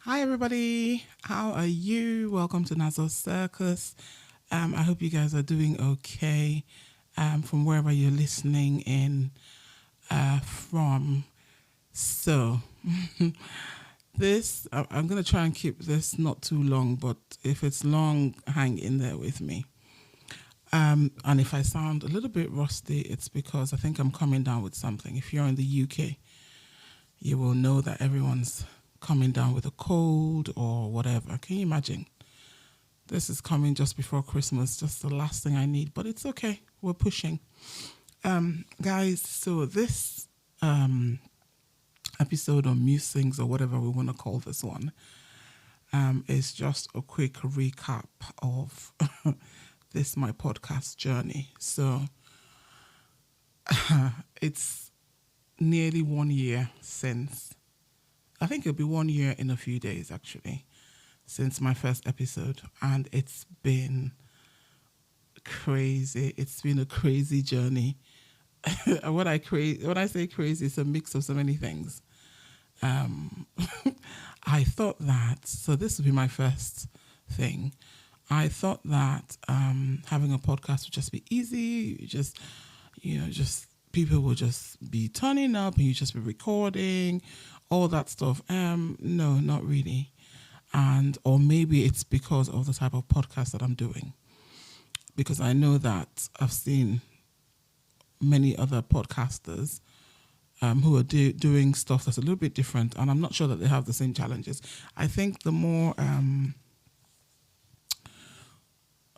Hi everybody, how are you? Welcome to Nazo Circus. I hope you guys are doing okay from wherever you're listening in from. So I'm going to try and keep this not too long, but if it's long, hang in there with me. And if I sound a little bit rusty, it's because I think I'm coming down with something. If you're in the UK, you will know that everyone's coming down with a cold or whatever. Can you imagine? This is coming just before Christmas, just the last thing I need, but it's okay. We're pushing. Guys, so this episode on Musings, or whatever we want to call this one, is just a quick recap of this, my podcast journey. So it's nearly 1 year since, I think it'll be 1 year in a few days actually, since my first episode, and it's been crazy. It's been a crazy journey. When I say crazy, it's a mix of so many things. I thought that, so this would be my first thing. I thought that having a podcast would just be easy. Just people will just be turning up and you just be recording, all that stuff. No, not really. Or maybe it's because of the type of podcast that I'm doing. Because I know that I've seen many other podcasters who are doing stuff that's a little bit different, and I'm not sure that they have the same challenges. I think the more,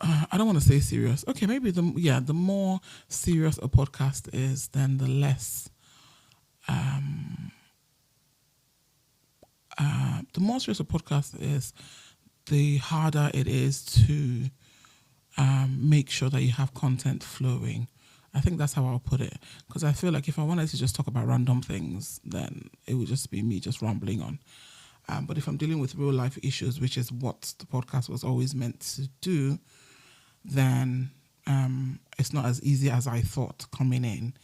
I don't want to say serious. Okay, maybe the more serious a podcast is, then the less, the more serious a podcast is, the harder it is to make sure that you have content flowing. I think that's how I'll put it. Because I feel like if I wanted to just talk about random things, then it would just be me just rambling on. But if I'm dealing with real life issues, which is what the podcast was always meant to do, then it's not as easy as I thought coming in.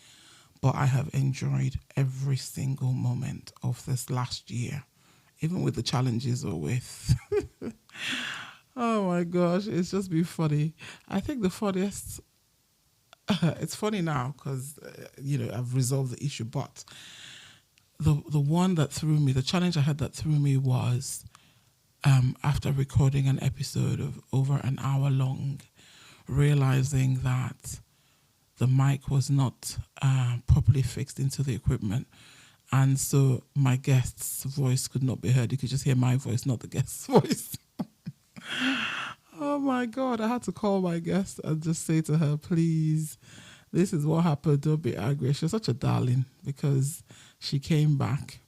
But I have enjoyed every single moment of this last year, even with the challenges or with... Oh my gosh, it's just been funny. I think the funniest... it's funny now because, I've resolved the issue, but the one that threw me, the challenge I had that threw me was after recording an episode of over an hour long, realizing that the mic was not properly fixed into the equipment. And so my guest's voice could not be heard. You could just hear my voice, not the guest's voice. Oh my God, I had to call my guest and just say to her, please, this is what happened. Don't be angry. She's such a darling because she came back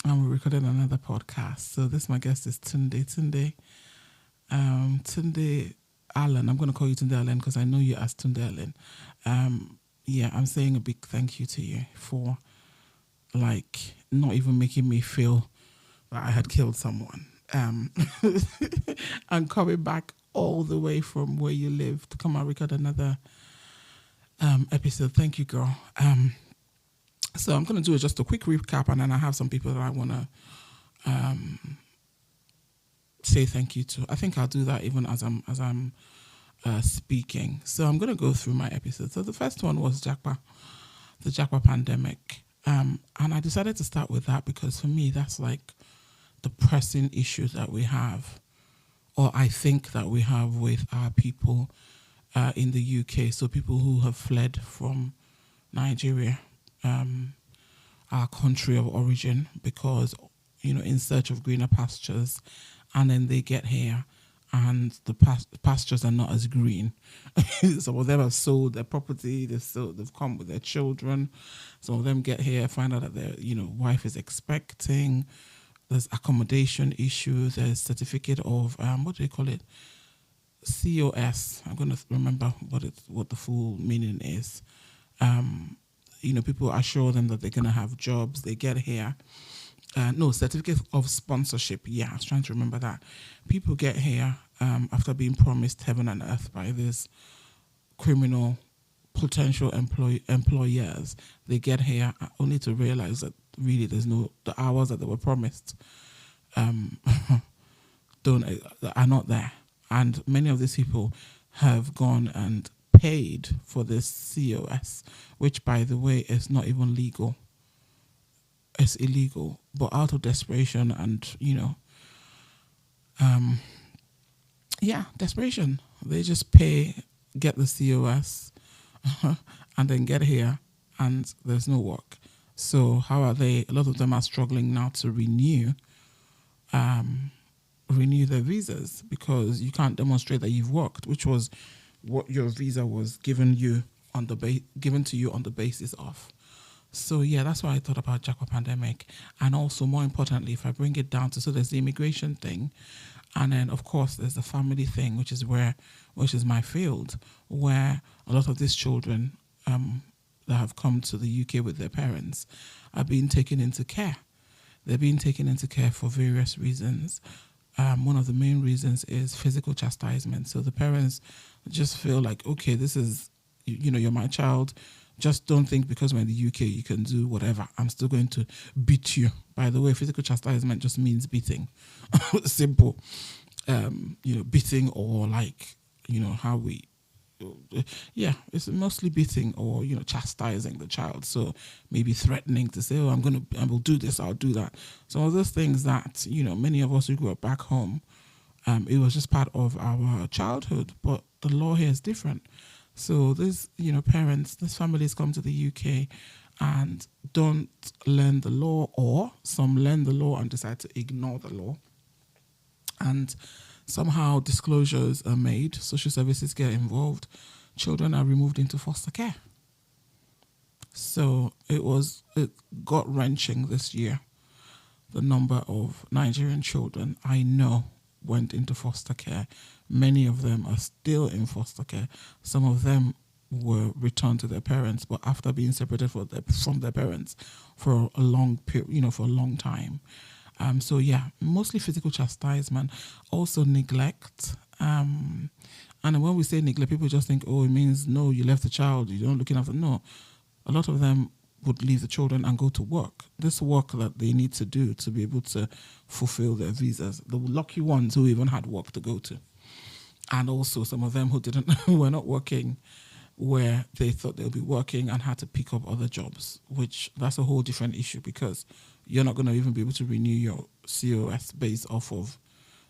and we recorded another podcast. So my guest is Tunde. Tunde Allen. I'm going to call you Tunde Allen because I know you as Tunde Allen. I'm saying a big thank you to you for not even making me feel that I had killed someone. And coming back all the way from where you live to come and record another episode. Thank you, girl. So I'm going to do just a quick recap, and then I have some people that I want to say thank you to. I think I'll do that even as I'm speaking. So I'm going to go through my episodes. So the first one was the Japa pandemic. And I decided to start with that because for me, that's like the pressing issue that we have, or I think that we have with our people in the UK. So people who have fled from Nigeria, our country of origin, because, in search of greener pastures, and then they get here and the pastures are not as green. Some of them have sold their property, they've come with their children. Some of them get here, find out that their wife is expecting. There's accommodation issues. There's certificate of what do they call it? COS. I'm going to remember what the full meaning is. People assure them that they're going to have jobs. They get here. Certificate of sponsorship. Yeah, I was trying to remember that. People get here after being promised heaven and earth by this criminal potential employers, they get here only to realize that really there's no, the hours that they were promised um, don't are not there, and many of these people have gone and paid for this COS, which by the way is not even legal. It's illegal, but out of desperation and um, desperation, they just pay, get the COS, and then get here, and there's no work. So how are they? A lot of them are struggling now to renew their visas because you can't demonstrate that you've worked, which was what your visa was given to you on the basis of. So yeah, that's why I thought about Jacko pandemic, and also more importantly, if I bring it down to, so there's the immigration thing, and then of course there's the family thing, which is my field, where a lot of these children that have come to the UK with their parents are being taken into care. They're being taken into care for various reasons. One of the main reasons is physical chastisement. So the parents just feel like, okay, this is, you're my child. Just don't think because we're in the UK you can do whatever. I'm still going to beat you. By the way, physical chastisement just means beating. Simple. Beating, or like, how we, it's mostly beating or, chastising the child. So maybe threatening to say, oh, I will do this, I'll do that. Some of those things that, many of us who grew up back home, it was just part of our childhood, but the law here is different. So these, parents, these families come to the UK and don't learn the law, or some learn the law and decide to ignore the law. And somehow disclosures are made, social services get involved, children are removed into foster care. So it got wrenching this year. The number of Nigerian children I know went into foster care. Many of them are still in foster care. Some of them were returned to their parents, but after being separated from their parents for a long period, for a long time. So yeah, mostly physical chastisement, also neglect. And when we say neglect, people just think, oh, it means no, you left the child, you don't looking after. No, a lot of them would leave the children and go to work. This work that they need to do to be able to fulfill their visas. The lucky ones who even had work to go to. And also some of them who who were not working where they thought they'll be working and had to pick up other jobs, which that's a whole different issue, because you're not going to even be able to renew your COS based off of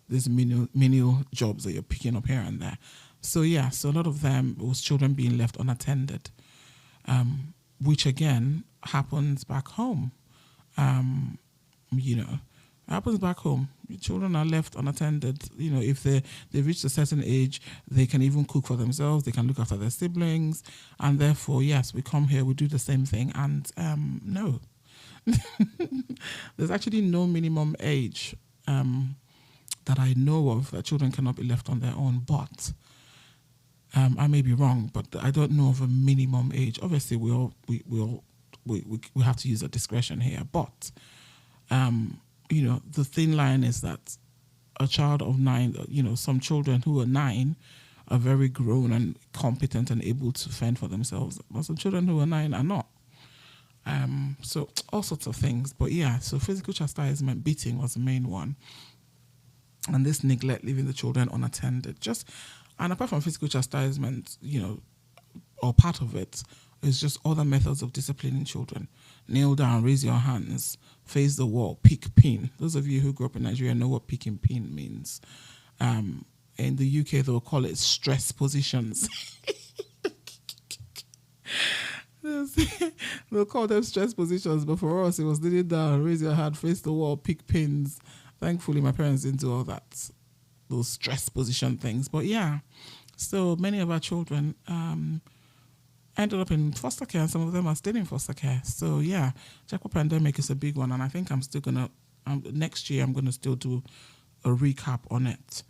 these menial jobs that you're picking up here and there. So yeah, so a lot of them, it was children being left unattended, which again happens back home. Happens back home. Children are left unattended. If they've reached a certain age, they can even cook for themselves. They can look after their siblings, and therefore, yes, we come here, we do the same thing. And no, there's actually no minimum age that I know of that children cannot be left on their own. But I may be wrong, but I don't know of a minimum age. Obviously, we have to use a discretion here, but. The thin line is that a child of 9, some children who are 9 are very grown and competent and able to fend for themselves. But some children who are 9 are not. So all sorts of things. But yeah, so physical chastisement, beating was the main one. And this neglect, leaving the children unattended. And apart from physical chastisement, or part of it, is just other methods of disciplining children. Kneel down, raise your hands, face the wall, pick pin. Those of you who grew up in Nigeria know what picking pin means. In the UK, they'll call it stress positions. They'll call them stress positions, but for us, it was kneel down, raise your hand, face the wall, pick pins. Thankfully, my parents didn't do all that, those stress position things. But yeah, so many of our children ended up in foster care, and some of them are still in foster care. So yeah, Jacko pandemic is a big one, and I think I'm still gonna next year I'm gonna still do a recap on it.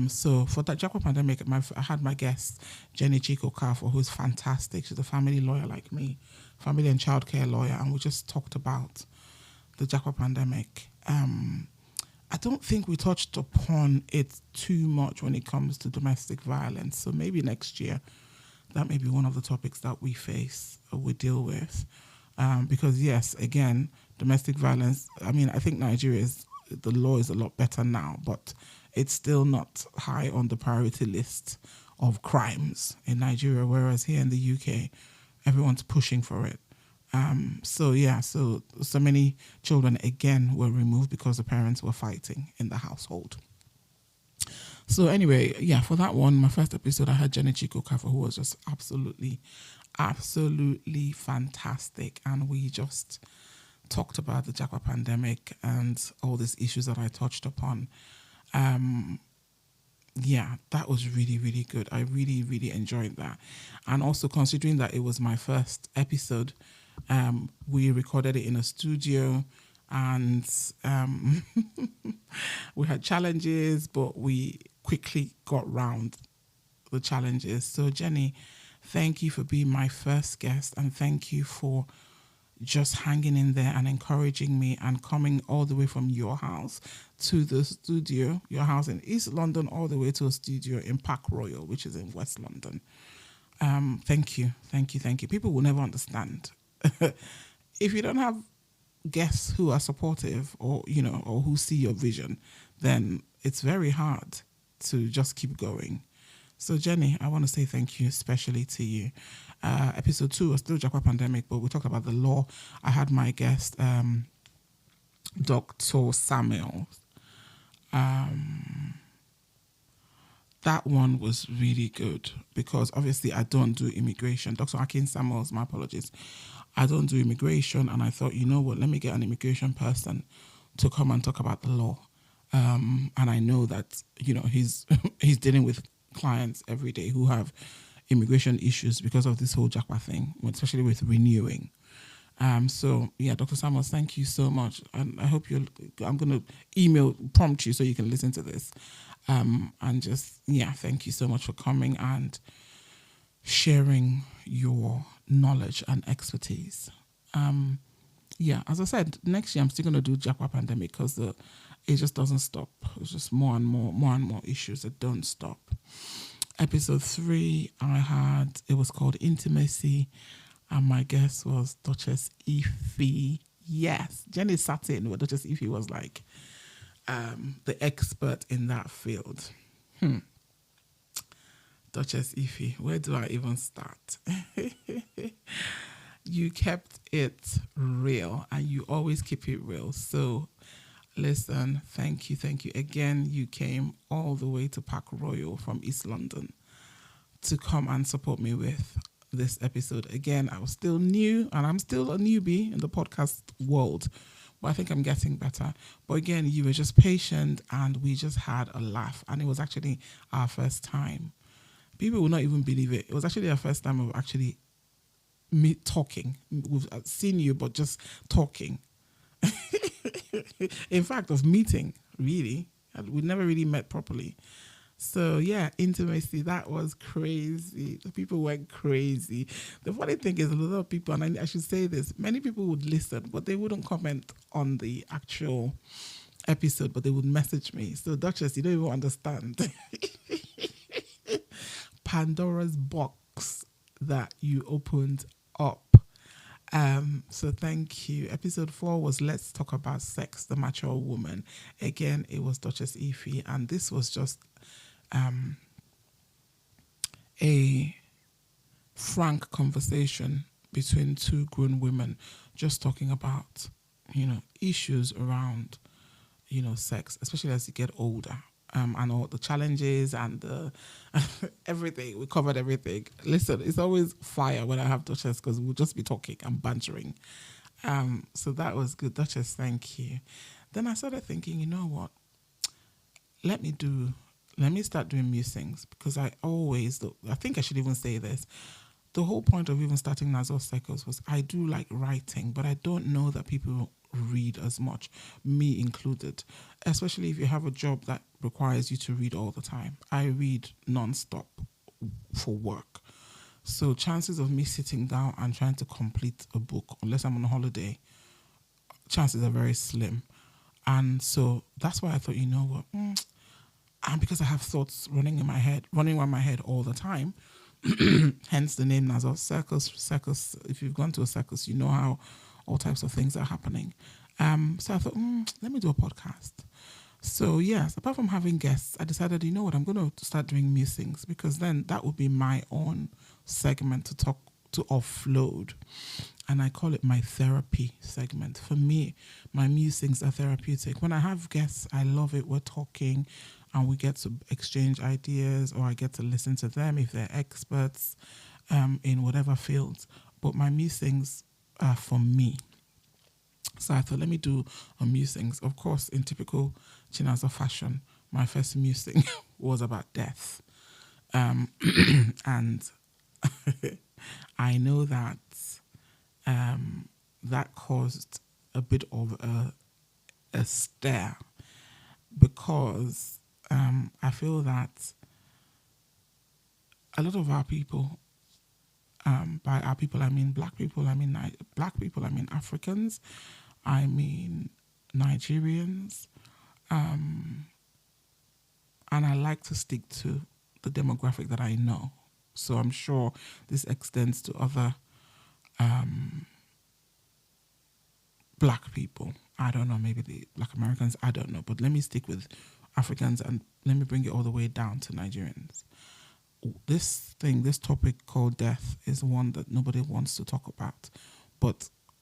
So for that Jacko pandemic, I had my guest Jenny Chico Kafo, who's fantastic. She's a family lawyer like me, family and childcare lawyer, and we just talked about the Jacko pandemic. I don't think we touched upon it too much when it comes to domestic violence. So maybe next year that may be one of the topics that we face or we deal with. Because yes, again, domestic violence. I mean, I think the law is a lot better now, but it's still not high on the priority list of crimes in Nigeria. Whereas here in the UK, everyone's pushing for it. So many children again were removed because the parents were fighting in the household. So anyway, yeah, for that one, my first episode, I had Jenny Chico Kafa, who was just absolutely fantastic. And we just talked about the Japa pandemic and all these issues that I touched upon. Yeah, that was really, really good. I really, really enjoyed that. And also considering that it was my first episode, we recorded it in a studio and we had challenges, but we quickly got round the challenges. So Jenny, thank you for being my first guest, and thank you for just hanging in there and encouraging me and coming all the way from your house to the studio, your house in East London, all the way to a studio in Park Royal, which is in West London. Thank you. People will never understand. If you don't have guests who are supportive or who see your vision, then it's very hard to just keep going. So Jenny, I want to say thank you especially to you. Episode 2 was still Japa pandemic, but we talked about the law. I had my guest, Dr. Samuel. That one was really good because obviously I don't do immigration. Dr. Akin Samuels, my apologies. I don't do immigration, and I thought, you know what, let me get an immigration person to come and talk about the law. And I know that, he's he's dealing with clients every day who have immigration issues because of this whole JAPA thing, especially with renewing. So yeah, Dr. Samuels, thank you so much. And I hope I'm going to prompt you so you can listen to this. And just, thank you so much for coming and sharing your knowledge and expertise. As I said, next year I'm still going to do JAPA pandemic because it just doesn't stop. It's just more and more issues that don't stop. Episode 3 it was called Intimacy, and my guest was Duchess Ify. Yes, Jenny sat in where Duchess Ify was like the expert in that field. Duchess Ify, where do I even start? You kept it real, and you always keep it real. So listen, thank you. Again, you came all the way to Park Royal from East London to come and support me with this episode. Again, I was still new, and I'm still a newbie in the podcast world, but I think I'm getting better. But again, you were just patient, and we just had a laugh, and it was actually our first time. People will not even believe it. It was actually our first time of actually talking. We've seen you, but just talking. In fact, of meeting, really. We never really met properly. So yeah, intimacy, that was crazy. The people went crazy. The funny thing is, a lot of people, and I should say this, many people would listen, but they wouldn't comment on the actual episode, but they would message me. So Duchess, you don't even understand. Pandora's box that you opened up. So thank you. Episode 4 was Let's Talk About Sex, the Mature Woman. Again, it was Duchess Ify, and this was just a frank conversation between two grown women, just talking about, issues around, sex, especially as you get older. And all the challenges and everything. We covered everything. Listen, it's always fire when I have Duchess because we'll just be talking and bantering. So that was good. Duchess, thank you. Then I started thinking, you know what? Let me start doing musings because I think I should even say this. The whole point of even starting Nasal Cycles was I do like writing, but I don't know that people read as much, me included, especially if you have a job that requires you to read all the time. I read non-stop for work. So chances of me sitting down and trying to complete a book, unless I'm on a holiday, chances are very slim. And so that's why I thought, you know what? And because I have thoughts running around my head all the time, hence the name Nazar Circus. Circus. If you've gone to a circus, you know how all types of things are happening. So I thought, let me do a podcast. So yes, apart from having guests, I decided, you know what, I'm going to start doing musings, because then that would be my own segment to talk to offload. And I call it my therapy segment. For me, my musings are therapeutic. When I have guests, I love it. We're talking and we get to exchange ideas, or I get to listen to them if they're experts in whatever fields. But my musings are for me. So I thought, let me do a musings. Of course, in typical Chinaza fashion, my first musing was about death. And I know that that caused a bit of a stir, because I feel that a lot of our people, by our people I mean black people, I mean Africans, I mean Nigerians, and I like to stick to the demographic that I know. So I'm sure this extends to other black people. I don't know, maybe the black Americans, I don't know. But let me stick with Africans and let me bring it all the way down to Nigerians. This topic called death is one that nobody wants to talk about.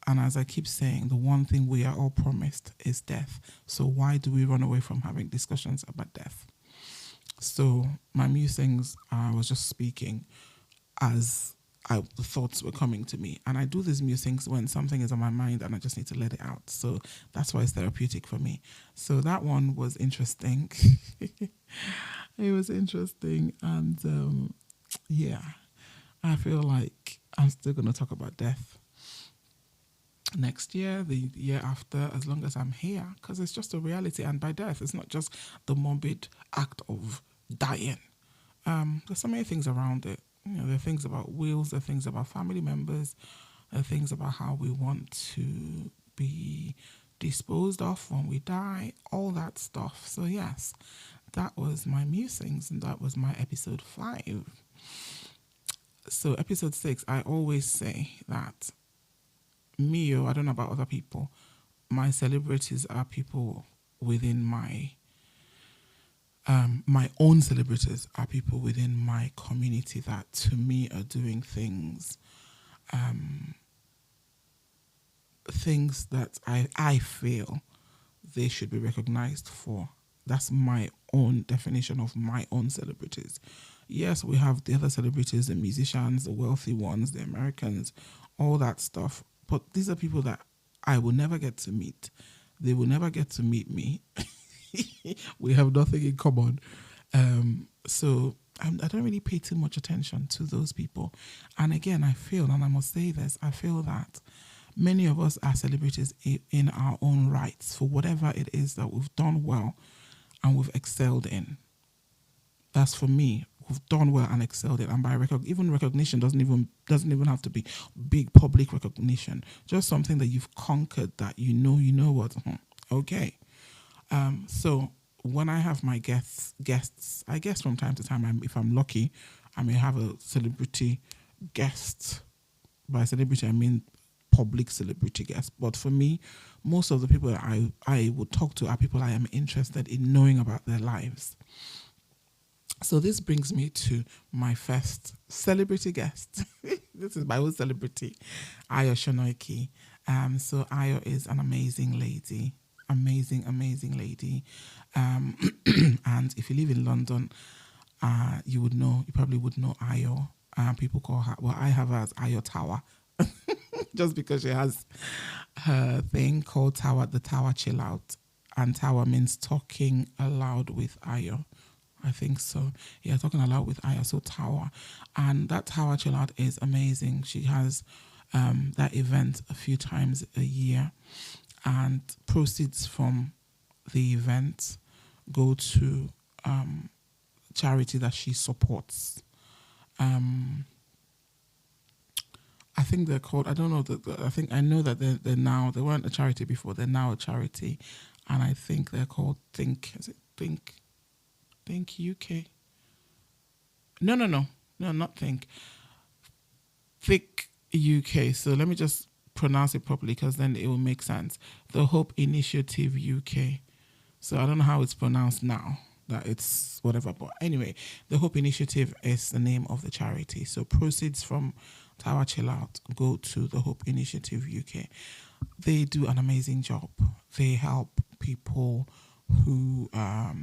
And as I keep saying, the one thing we are all promised is death. So why do we run away from having discussions about death? So my musings, I was just speaking as the thoughts were coming to me. And I do these musings when something is on my mind and I just need to let it out. So that's why it's therapeutic for me. So that one was interesting. It was interesting. And yeah, I feel like I'm still going to talk about death next year, the year after, as long as I'm here, because it's just a reality. And by death, it's not just the morbid act of dying. There's so many things around it. There are things about wills, there are things about family members, there are things about how we want to be disposed of when we die, all that stuff. So yes, that was my musings, and that was my episode 5. So episode 6, I always say that I don't know about other people, my celebrities are people within my own celebrities are people within my community that to me are doing things that I feel they should be recognized for. That's my own definition of my own celebrities. Yes, we have the other celebrities, the musicians, the wealthy ones, the Americans, all that stuff. But these are people that I will never get to meet. They will never get to meet me. We have nothing in common. So I don't really pay too much attention to those people. And again, I feel, and I must say this, I feel that many of us are celebrities in our own rights for whatever it is that we've done well and we've excelled in. That's for me. We've done well and excelled in. And by even recognition doesn't even have to be big public recognition. Just something that you've conquered that you know what, okay. So when I have my guests, I guess from time to time, if I'm lucky, I may have a celebrity guest. By celebrity, I mean public celebrity guest. But for me, most of the people that I would talk to are people I am interested in knowing about their lives. So this brings me to my first celebrity guest. This is my own celebrity, Ayo Shonoiki. So Ayo is an amazing lady. Amazing lady. And if you live in London, you probably would know Ayo. People call her, I have her as Ayo Tower. Just because she has her thing called Tower, the Tower Chill Out. And Tower means talking aloud with Ayo. I think so. Yeah, talking aloud with Ayo. So Tower. And that Tower Chill Out is amazing. She has that event a few times a year. And proceeds from the event go to charity that she supports. I think they're called, I don't know, I know that they're now, they weren't a charity before, they're now a charity. And I think they're called Think UK? No. no, not think, Thick UK. So let me just pronounce it properly because then it will make sense. The Hope Initiative UK. So I don't know how it's pronounced now, that it's whatever. But anyway, the Hope Initiative is the name of the charity. So proceeds from Tower Chill Out go to the Hope Initiative UK. They do an amazing job. They help people who are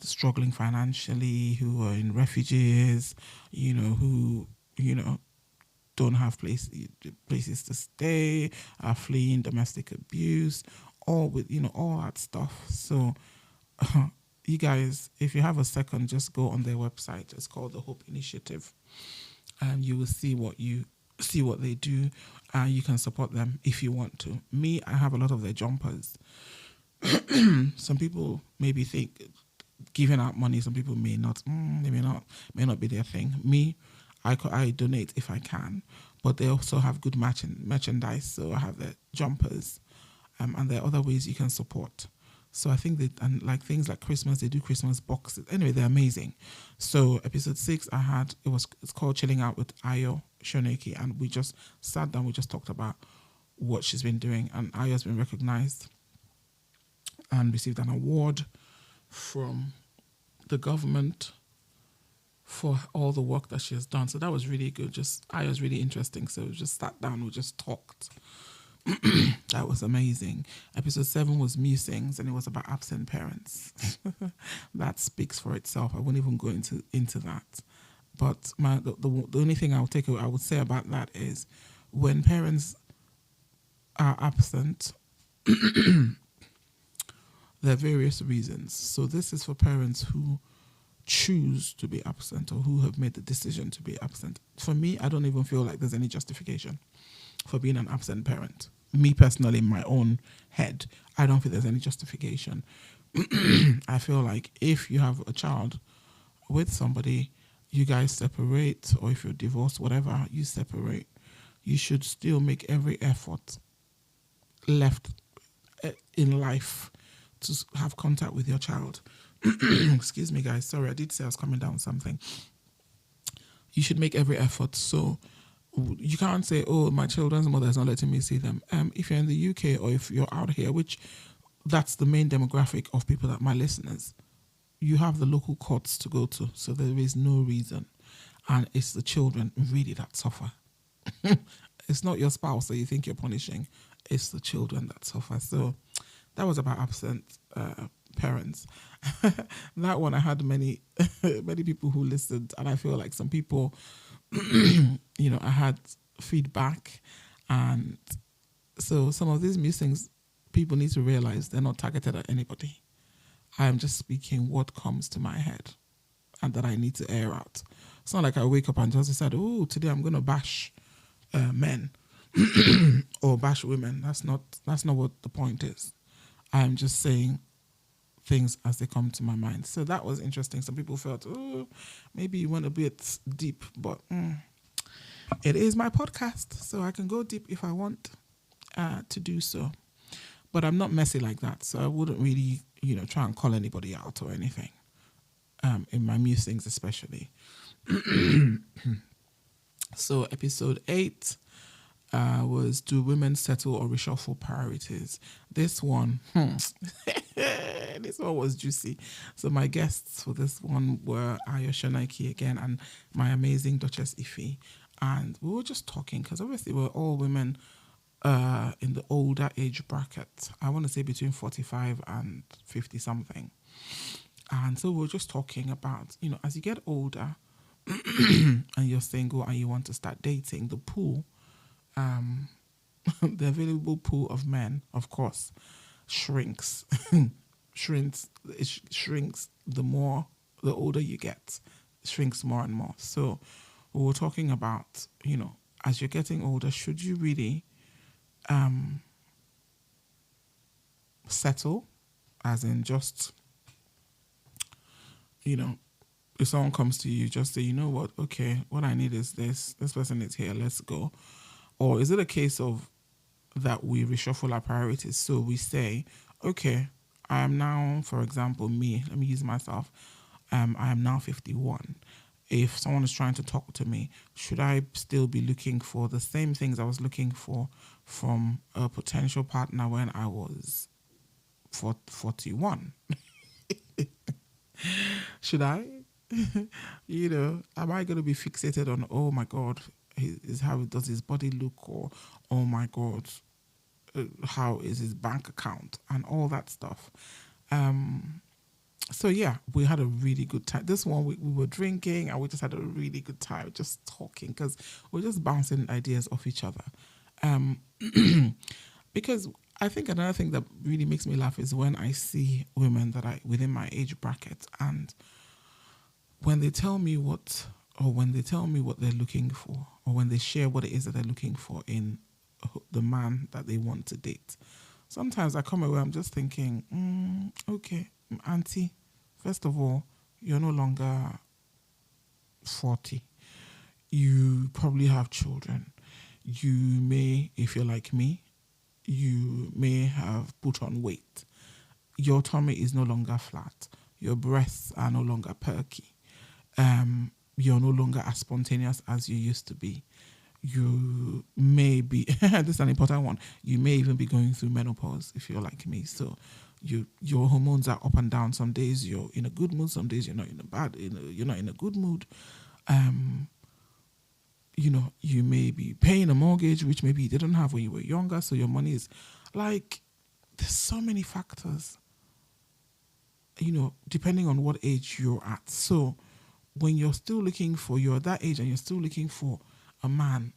struggling financially, who are in refuges, who, don't have places to stay, are fleeing domestic abuse, all with, all that stuff. So you guys, if you have a second, just go on their website. It's called the Hope Initiative, and you will see what they do, and you can support them if you want to. Me, I have a lot of their jumpers. Some people maybe think giving out money, some people may not, may not be their thing. Me, I donate if I can, but they also have good merchandise. So I have their jumpers, and there are other ways you can support. So I think that, and like things like Christmas, they do Christmas boxes. Anyway, they're amazing. So episode 6, it's called Chilling Out with Ayo Shoneki, and we just sat down, we just talked about what she's been doing, and Ayo's been recognized and received an award from the government for all the work that she has done. So that was really good. Ayo's really interesting. So we just sat down, we just talked. That was amazing. Episode 7 was Musings, and it was about absent parents. That speaks for itself. I won't even go into that. But the only thing I would say about that is when parents are absent, there are various reasons. So this is for parents who choose to be absent or who have made the decision to be absent. For me, I don't even feel like there's any justification for being an absent parent. Me personally, in my own head, I don't feel there's any justification. I feel like if you have a child with somebody, you guys separate, or if you're divorced, whatever, you separate. You should still make every effort left in life to have contact with your child. Excuse me, guys. Sorry, I did say I was coming down with something. You should make every effort. So you can't say, oh, my children's mother is not letting me see them. If you're in the UK or if you're out here, which that's the main demographic of people that my listeners, you have the local courts to go to. So there is no reason. And it's the children really that suffer. It's not your spouse that you think you're punishing. It's the children that suffer. So that was about absent parents. That one, I had many people who listened, and I feel like some people, I had feedback, and so some of these musings, people need to realize they're not targeted at anybody. I am just speaking what comes to my head and that I need to air out. It's not like I wake up and just decide, oh, today I'm going to bash men or bash women. That's not what the point is. I am just saying things as they come to my mind. So that was interesting. Some people felt, oh, maybe you went a bit deep, but it is my podcast, so I can go deep if I want to do so. But I'm not messy like that, so I wouldn't really, try and call anybody out or anything, in my musings especially. So episode 8 was, do women settle or reshuffle priorities? This one, this one was juicy. So my guests for this one were Ayosha Nike again and my amazing Duchess Ife. And we were just talking because obviously we're all women in the older age bracket. I want to say between 45 and 50 something. And so we were just talking about, as you get older and you're single and you want to start dating, the pool, the available pool of men, of course, shrinks. It shrinks the older you get. It shrinks more and more. So we were talking about, as you're getting older, should you really settle, as in just, if someone comes to you, just say, you know what, okay, what I need is this person is here, let's go. Or is it a case of that we reshuffle our priorities? So we say, okay, I am now, for example, let me use myself. I am now 51. if someone is trying to talk to me, should I still be looking for the same things I was looking for from a potential partner when I was 41? Should I? Am I going to be fixated on, oh my God, is how does his body look, or oh my God, how is his bank account and all that stuff. So yeah, we had a really good time. This one we were drinking and we just had a really good time just talking, because we're just bouncing ideas off each other. Because I think another thing that really makes me laugh is when I see women that are within my age bracket, and when they tell me what they're looking for, or when they share what it is that they're looking for in the man that they want to date. Sometimes I come away, I'm just thinking, okay, auntie, first of all, you're no longer 40. You probably have children. You may, if you're like me, you may have put on weight. Your tummy is no longer flat. Your breasts are no longer perky. You're no longer as spontaneous as you used to be. You may be, this is an important one, you may even be going through menopause if you're like me. So your hormones are up and down. Some days you're in a good mood, some days you're not you're not in a good mood. You may be paying a mortgage, which maybe you didn't have when you were younger. So your money is like, there's so many factors, depending on what age you're at. So when you're that age and you're still looking for a man,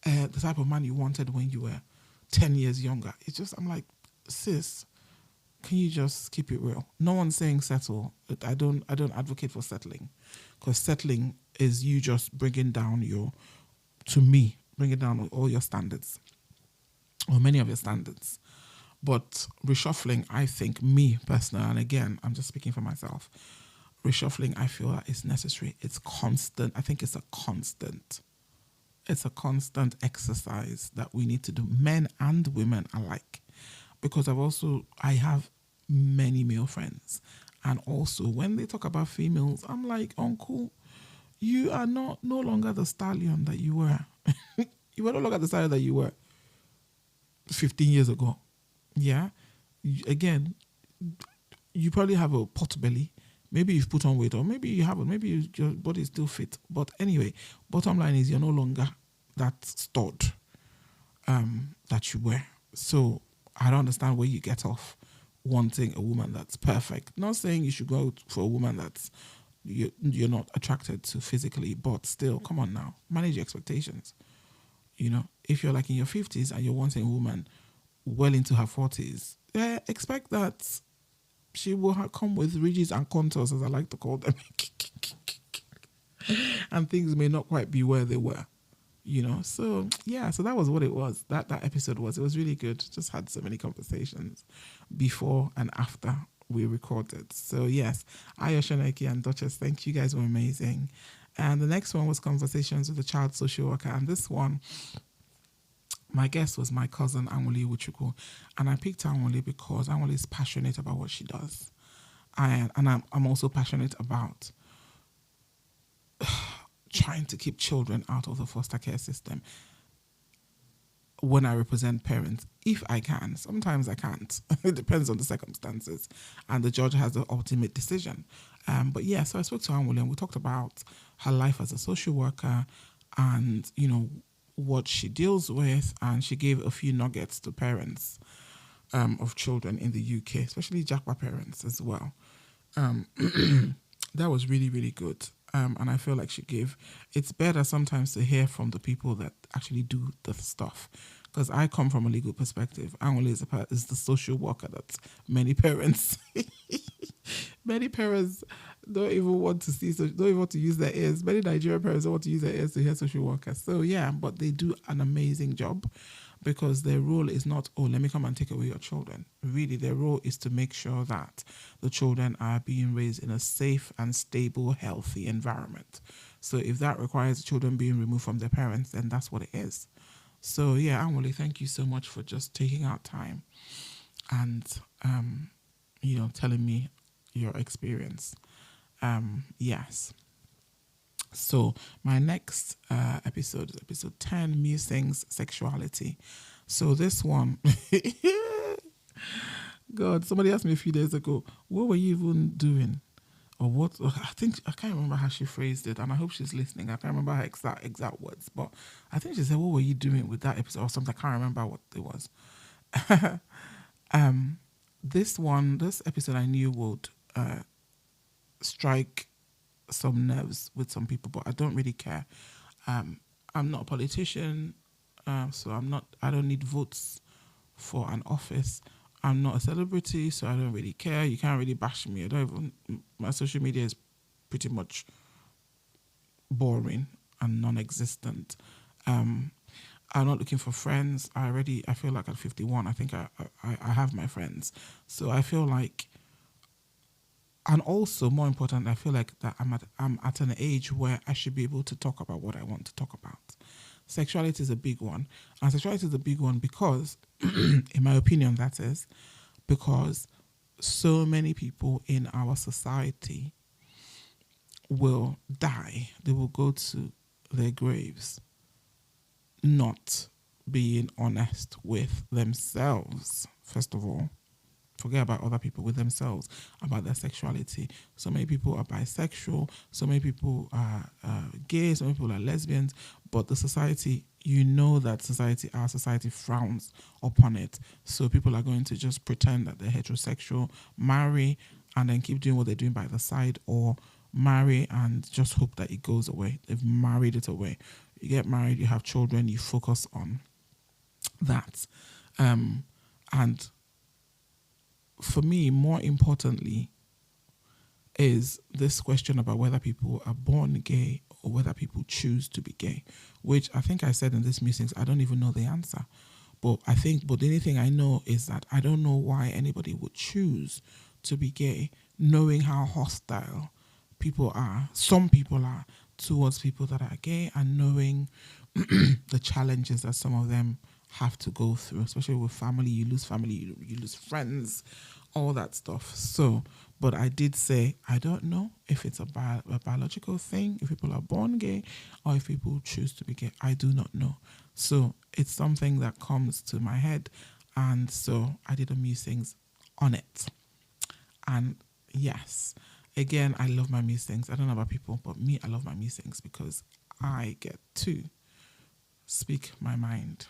the type of man you wanted when you were 10 years younger, I'm like, sis, can you just keep it real? No one's saying settle. I don't advocate for settling, because settling is you just bringing down all your standards, or many of your standards. But reshuffling, I think, me personally, and again, I'm just speaking for myself, reshuffling, I feel that is necessary. It's constant. I think it's a constant exercise that we need to do, men and women alike. Because I have many male friends. And also when they talk about females, I'm like, uncle, you are no longer the stallion that you were. You were no longer the stallion that you were 15 years ago. Yeah. Again, you probably have a pot belly. Maybe you've put on weight, or maybe you haven't. Maybe your body is still fit. But anyway, bottom line is you're no longer that stud that you were. So I don't understand where you get off wanting a woman that's perfect. Not saying you should go for a woman that's you're not attracted to physically, but still, come on now, manage your expectations. If you're like in your 50s and you're wanting a woman well into her 40s, expect that she will come with ridges and contours, as I like to call them. And things may not quite be where they were, So, yeah, so that was what it was. That episode was. It was really good. Just had so many conversations before and after we recorded. So, yes, Ayosha, Nike, and Duchess, thank you guys, were amazing. And the next one was Conversations with a Child Social Worker. And this one, my guest was my cousin, Anwuli Uchuku. And I picked Anwuli because Anwuli is passionate about what she does. And I'm also passionate about trying to keep children out of the foster care system when I represent parents, if I can. Sometimes I can't. It depends on the circumstances. And the judge has the ultimate decision. But yeah, so I spoke to Anwuli and we talked about her life as a social worker and, what she deals with. And she gave a few nuggets to parents of children in the UK, especially Japa parents as well. That was really, really good. And I feel like it's better sometimes to hear from the people that actually do the stuff. Because I come from a legal perspective. Anwuli is the social worker that many parents don't even want to see, don't even want to use their ears. Many Nigerian parents don't want to use their ears to hear social workers. So yeah, but they do an amazing job, because their role is not, let me come and take away your children. Really, their role is to make sure that the children are being raised in a safe and stable, healthy environment. So if that requires children being removed from their parents, then that's what it is. So yeah, Anwuli, thank you so much for just taking out time and, telling me your experience. Yes. So my next episode is episode 10, Musings, Sexuality. So this one, God, somebody asked me a few days ago, what were you even doing? Or what? I think, I can't remember how she phrased it, and I hope she's listening. I can't remember her exact words, but I think she said, what were you doing with that episode or something? I can't remember what it was. This episode I knew would strike some nerves with some people, but I don't really care. I'm not a politician, so I don't need votes for an office. I'm not a celebrity, so I don't really care. You can't really bash me. My social media is pretty much boring and non-existent. I'm not looking for friends. I feel like at 51, I think I have my friends. So I feel like, and also more important, I feel like that I'm at an age where I should be able to talk about what I want to talk about. Sexuality is a big one. And sexuality is a big one because, in my opinion, that is, because so many people in our society will die. They will go to their graves not being honest with themselves, first of all. Forget about other people, with themselves, about their sexuality. So many people are bisexual, so many people are gay, so many people are lesbians, but the society, that our society frowns upon it. So people are going to just pretend that they're heterosexual, marry, and then keep doing what they're doing by the side, or marry and just hope that it goes away. They've married it away. You get married, you have children, you focus on that. And for me, more importantly, is this question about whether people are born gay or whether people choose to be gay, which I think I said in this Musings, I don't even know the answer. But the only thing I know is that I don't know why anybody would choose to be gay, knowing how hostile some people are towards people that are gay, and knowing the challenges that some of them have to go through, especially with family. You lose family, you lose friends, all that stuff. So, but I did say, I don't know if it's a biological thing, if people are born gay, or if people choose to be gay. I do not know. So it's something that comes to my head. And so I did a musings on it. And yes, again, I love my musings. I don't know about people, but me, I love my musings because I get to speak my mind.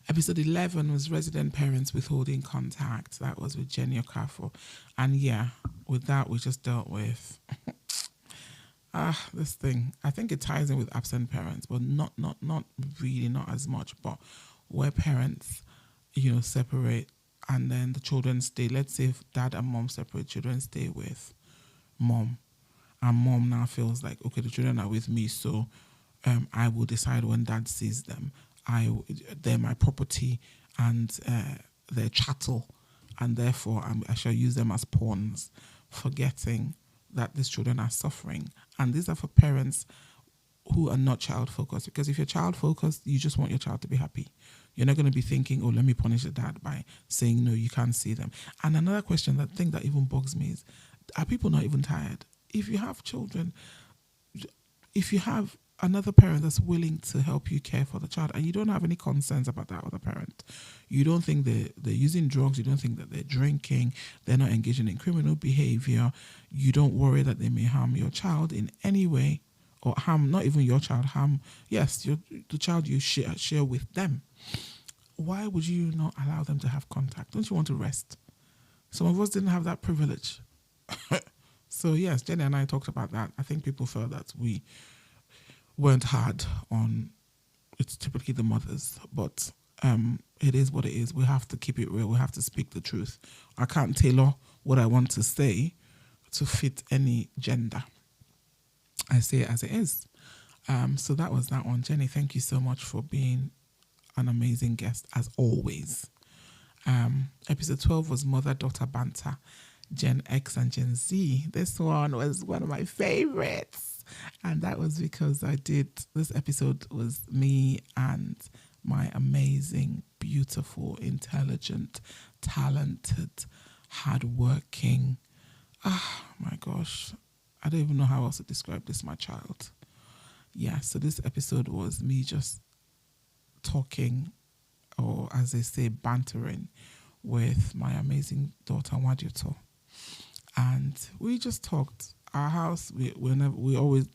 Episode 11 was resident parents withholding contact. That was with Jenny Okafor. And yeah, with that, we just dealt with this thing. I think it ties in with absent parents, but not really, not as much. But where parents, separate, and then the children stay. Let's say if dad and mom separate, children stay with mom. And mom now feels like, okay, the children are with me, so I will decide when dad sees them. They're my property and they're chattel, and therefore I shall use them as pawns, forgetting that these children are suffering. And these are for parents who are not child focused, because if you're child focused, you just want your child to be happy. You're not going to be thinking, oh, let me punish the dad by saying no, you can't see them. And another question, that thing that even bugs me is, are people not even tired? If you have children, if you have another parent that's willing to help you care for the child, and you don't have any concerns about that other parent, you don't think they're using drugs, you don't think that they're drinking, they're not engaging in criminal behavior, you don't worry that they may harm your child in any way, or harm, not even your child, harm, yes, the child you share with them, why would you not allow them to have contact? Don't you want to rest? Some of us didn't have that privilege. So yes, Jenny and I talked about that. I think people felt that we weren't hard on, it's typically the mothers, but it is what it is. We have to keep it real. We have to speak the truth. I can't tailor what I want to say to fit any gender. I say it as it is. So that was that one. Jenny, thank you so much for being an amazing guest, as always. Episode 12 was mother-daughter banter, Gen X and Gen Z. This one was one of my favorites. And that was because this episode was me and my amazing, beautiful, intelligent, talented, hardworking, my gosh, I don't even know how else to describe this, my child. Yeah, so this episode was me just talking, or as they say, bantering with my amazing daughter Wadioto. And we just talked. Our house, we always,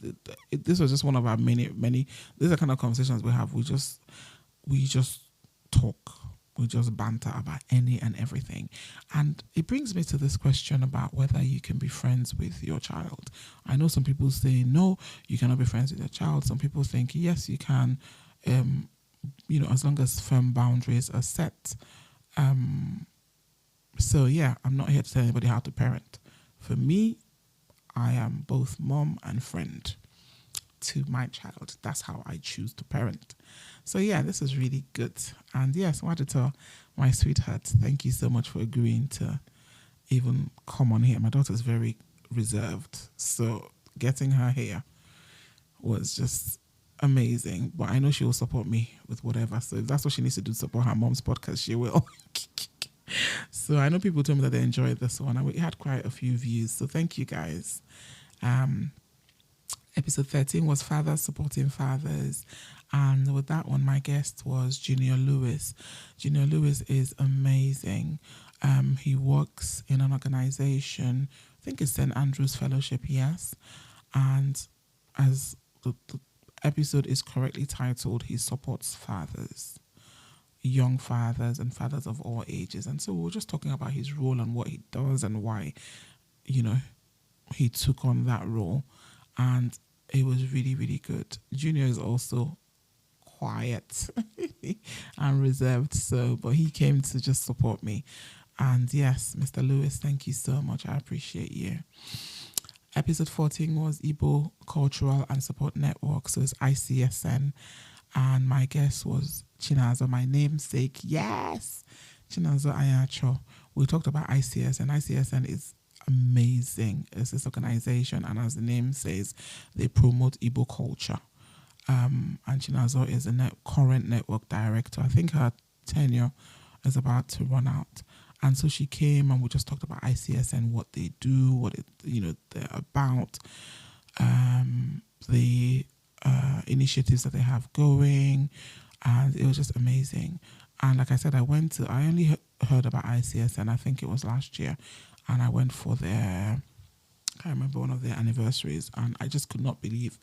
this was just one of our many, these are kind of conversations we have. We just talk. We just banter about any and everything. And it brings me to this question about whether you can be friends with your child. I know some people say, no, you cannot be friends with your child. Some people think, yes, you can, as long as firm boundaries are set. So, yeah, I'm not here to tell anybody how to parent. For me, I am both mom and friend to my child. That's how I choose to parent. So yeah, this is really good. And yes, Wadito, my sweetheart, thank you so much for agreeing to even come on here. My daughter's very reserved, so getting her here was just amazing. But I know she will support me with whatever. So if that's what she needs to do to support her mom's podcast, she will. So I know people told me that they enjoyed this one, and we had quite a few views. So thank you guys. Episode 13 was Fathers Supporting Fathers. And with that one, my guest was Junior Lewis. Junior Lewis is amazing. He works in an organization, I think it's St. Andrew's Fellowship, yes. And as the episode is correctly titled, he supports fathers, young fathers and fathers of all ages. And so we were just talking about his role and what he does and why, he took on that role. And it was really, really good. Junior is also quiet and reserved, but he came to just support me. And yes, Mr. Lewis, thank you so much. I appreciate you. Episode 14 was Igbo Cultural and Support Network, so it's ICSN. And my guest was Chinazo, my namesake. Yes, Chinazo Ayacho. We talked about ICSN. ICSN is amazing. It's this organization, and as the name says, they promote Igbo culture. And Chinazo is a current network director. I think her tenure is about to run out. And so she came and we just talked about ICSN, what they do, what they're about, the initiatives that they have going, and it was just amazing. And like I said, I only heard about ICSN, I think it was last year, and I went for I can't remember, one of their anniversaries, and I just could not believe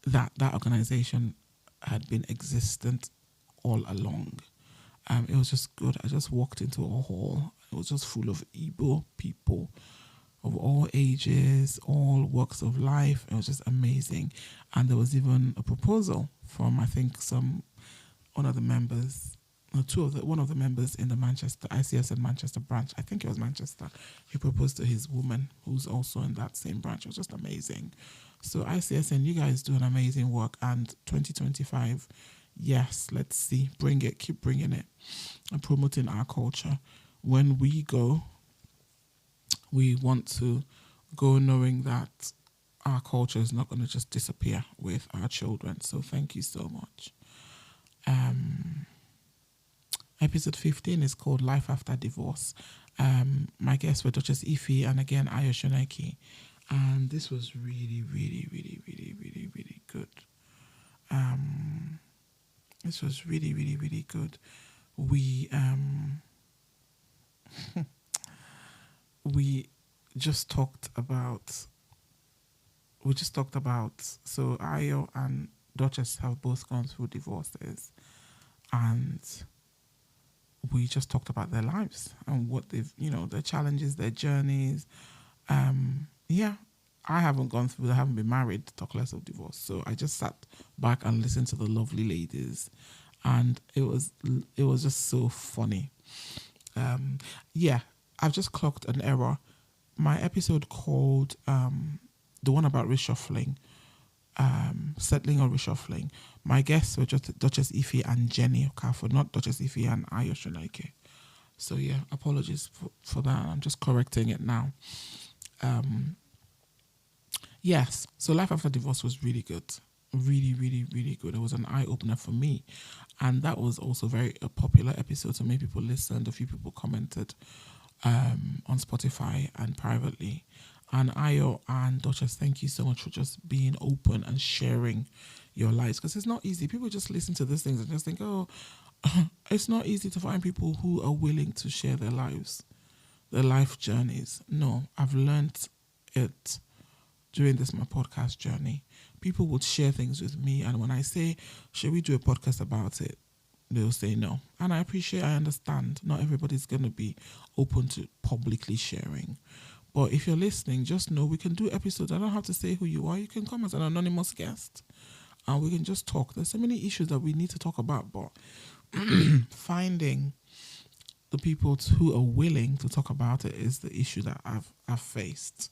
that organization had been existent all along. It was just good. I just walked into a hall. It was just full of Igbo people of all ages, all walks of life. It was just amazing. And there was even a proposal from, I think, one of the members in the Manchester, ICSN Manchester branch. I think it was Manchester. He proposed to his woman, who's also in that same branch. It was just amazing. So ICSN, you guys do an amazing work. And 2025, yes, let's see. Bring it. Keep bringing it. And promoting our culture. When we go, we want to go knowing that our culture is not going to just disappear with our children. So thank you so much. Episode 15 is called Life After Divorce. My guests were Duchess Ife and again Ayo Shoneki. And this was really, really, really, really, really, really good. This was really, really, really good. We just talked about, so Ayo and Duchess have both gone through divorces, and we just talked about their lives and what they've, their challenges, their journeys. I haven't gone through, I haven't been married, talk less of divorce. So I just sat back and listened to the lovely ladies, and it was just so funny. I've just clocked an error. My episode called, the one about reshuffling, settling or reshuffling. My guests were just Duchess Ife and Jenny Okafor, not Duchess Ife and Ayo Shoneke. So yeah, apologies for that. I'm just correcting it now. Yes, so Life After Divorce was really good. Really, really, really good. It was an eye-opener for me. And that was also a popular episode, so many people listened, a few people commented on Spotify and privately. And Ayo and Duchess, thank you so much for just being open and sharing your lives, because it's not easy. People just listen to these things and just think, oh, it's not easy to find people who are willing to share their lives, their life journeys. No, I've learned it during this my podcast journey. People would share things with me, and when I say, should we do a podcast about it, they'll say no. And I understand. Not everybody's going to be open to publicly sharing. But if you're listening, just know we can do episodes. I don't have to say who you are. You can come as an anonymous guest and we can just talk. There's so many issues that we need to talk about, but finding the people who are willing to talk about it is the issue that I've faced.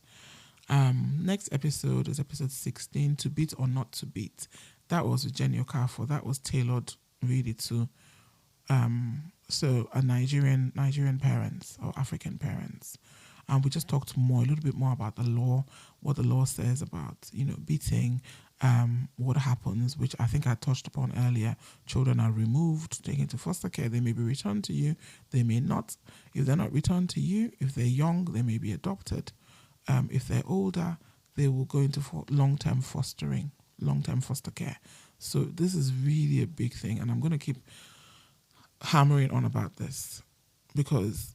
Next episode is episode 16, To Beat or Not to Beat. That was with Jenny Okafor. That was tailored really to a Nigerian parents or African parents. And we just talked a little bit more about the law, what the law says about, beating, what happens, which I think I touched upon earlier. Children are removed, taken to foster care. They may be returned to you. They may not. If they're not returned to you, if they're young, they may be adopted. If they're older, they will go into long-term foster care. So this is really a big thing. And I'm going to keep hammering on about this because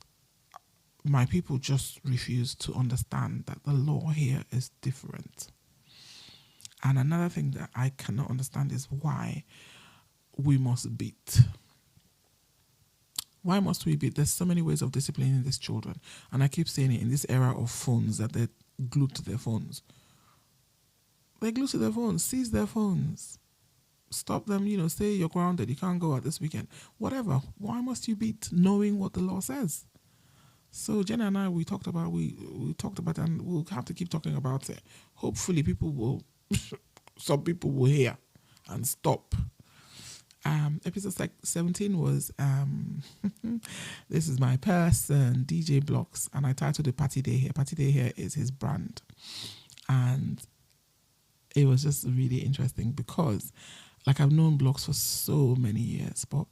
my people just refuse to understand that the law here is different. And another thing that I cannot understand is why we must beat. Why must we beat? There's so many ways of disciplining these children. And I keep saying it in this era of phones that they're glued to their phones. They're glued to their phones. Seize their phones. Stop them, say you're grounded. You can't go out this weekend. Whatever. Why must you beat knowing what the law says? So Jenna and I, we talked about it, and we'll have to keep talking about it. Hopefully some people will hear and stop. Episode 17 was this is my person, DJ Blocks, and I titled it Party Day Here. Party Day Here is his brand. And it was just really interesting because I've known Blocks for so many years, but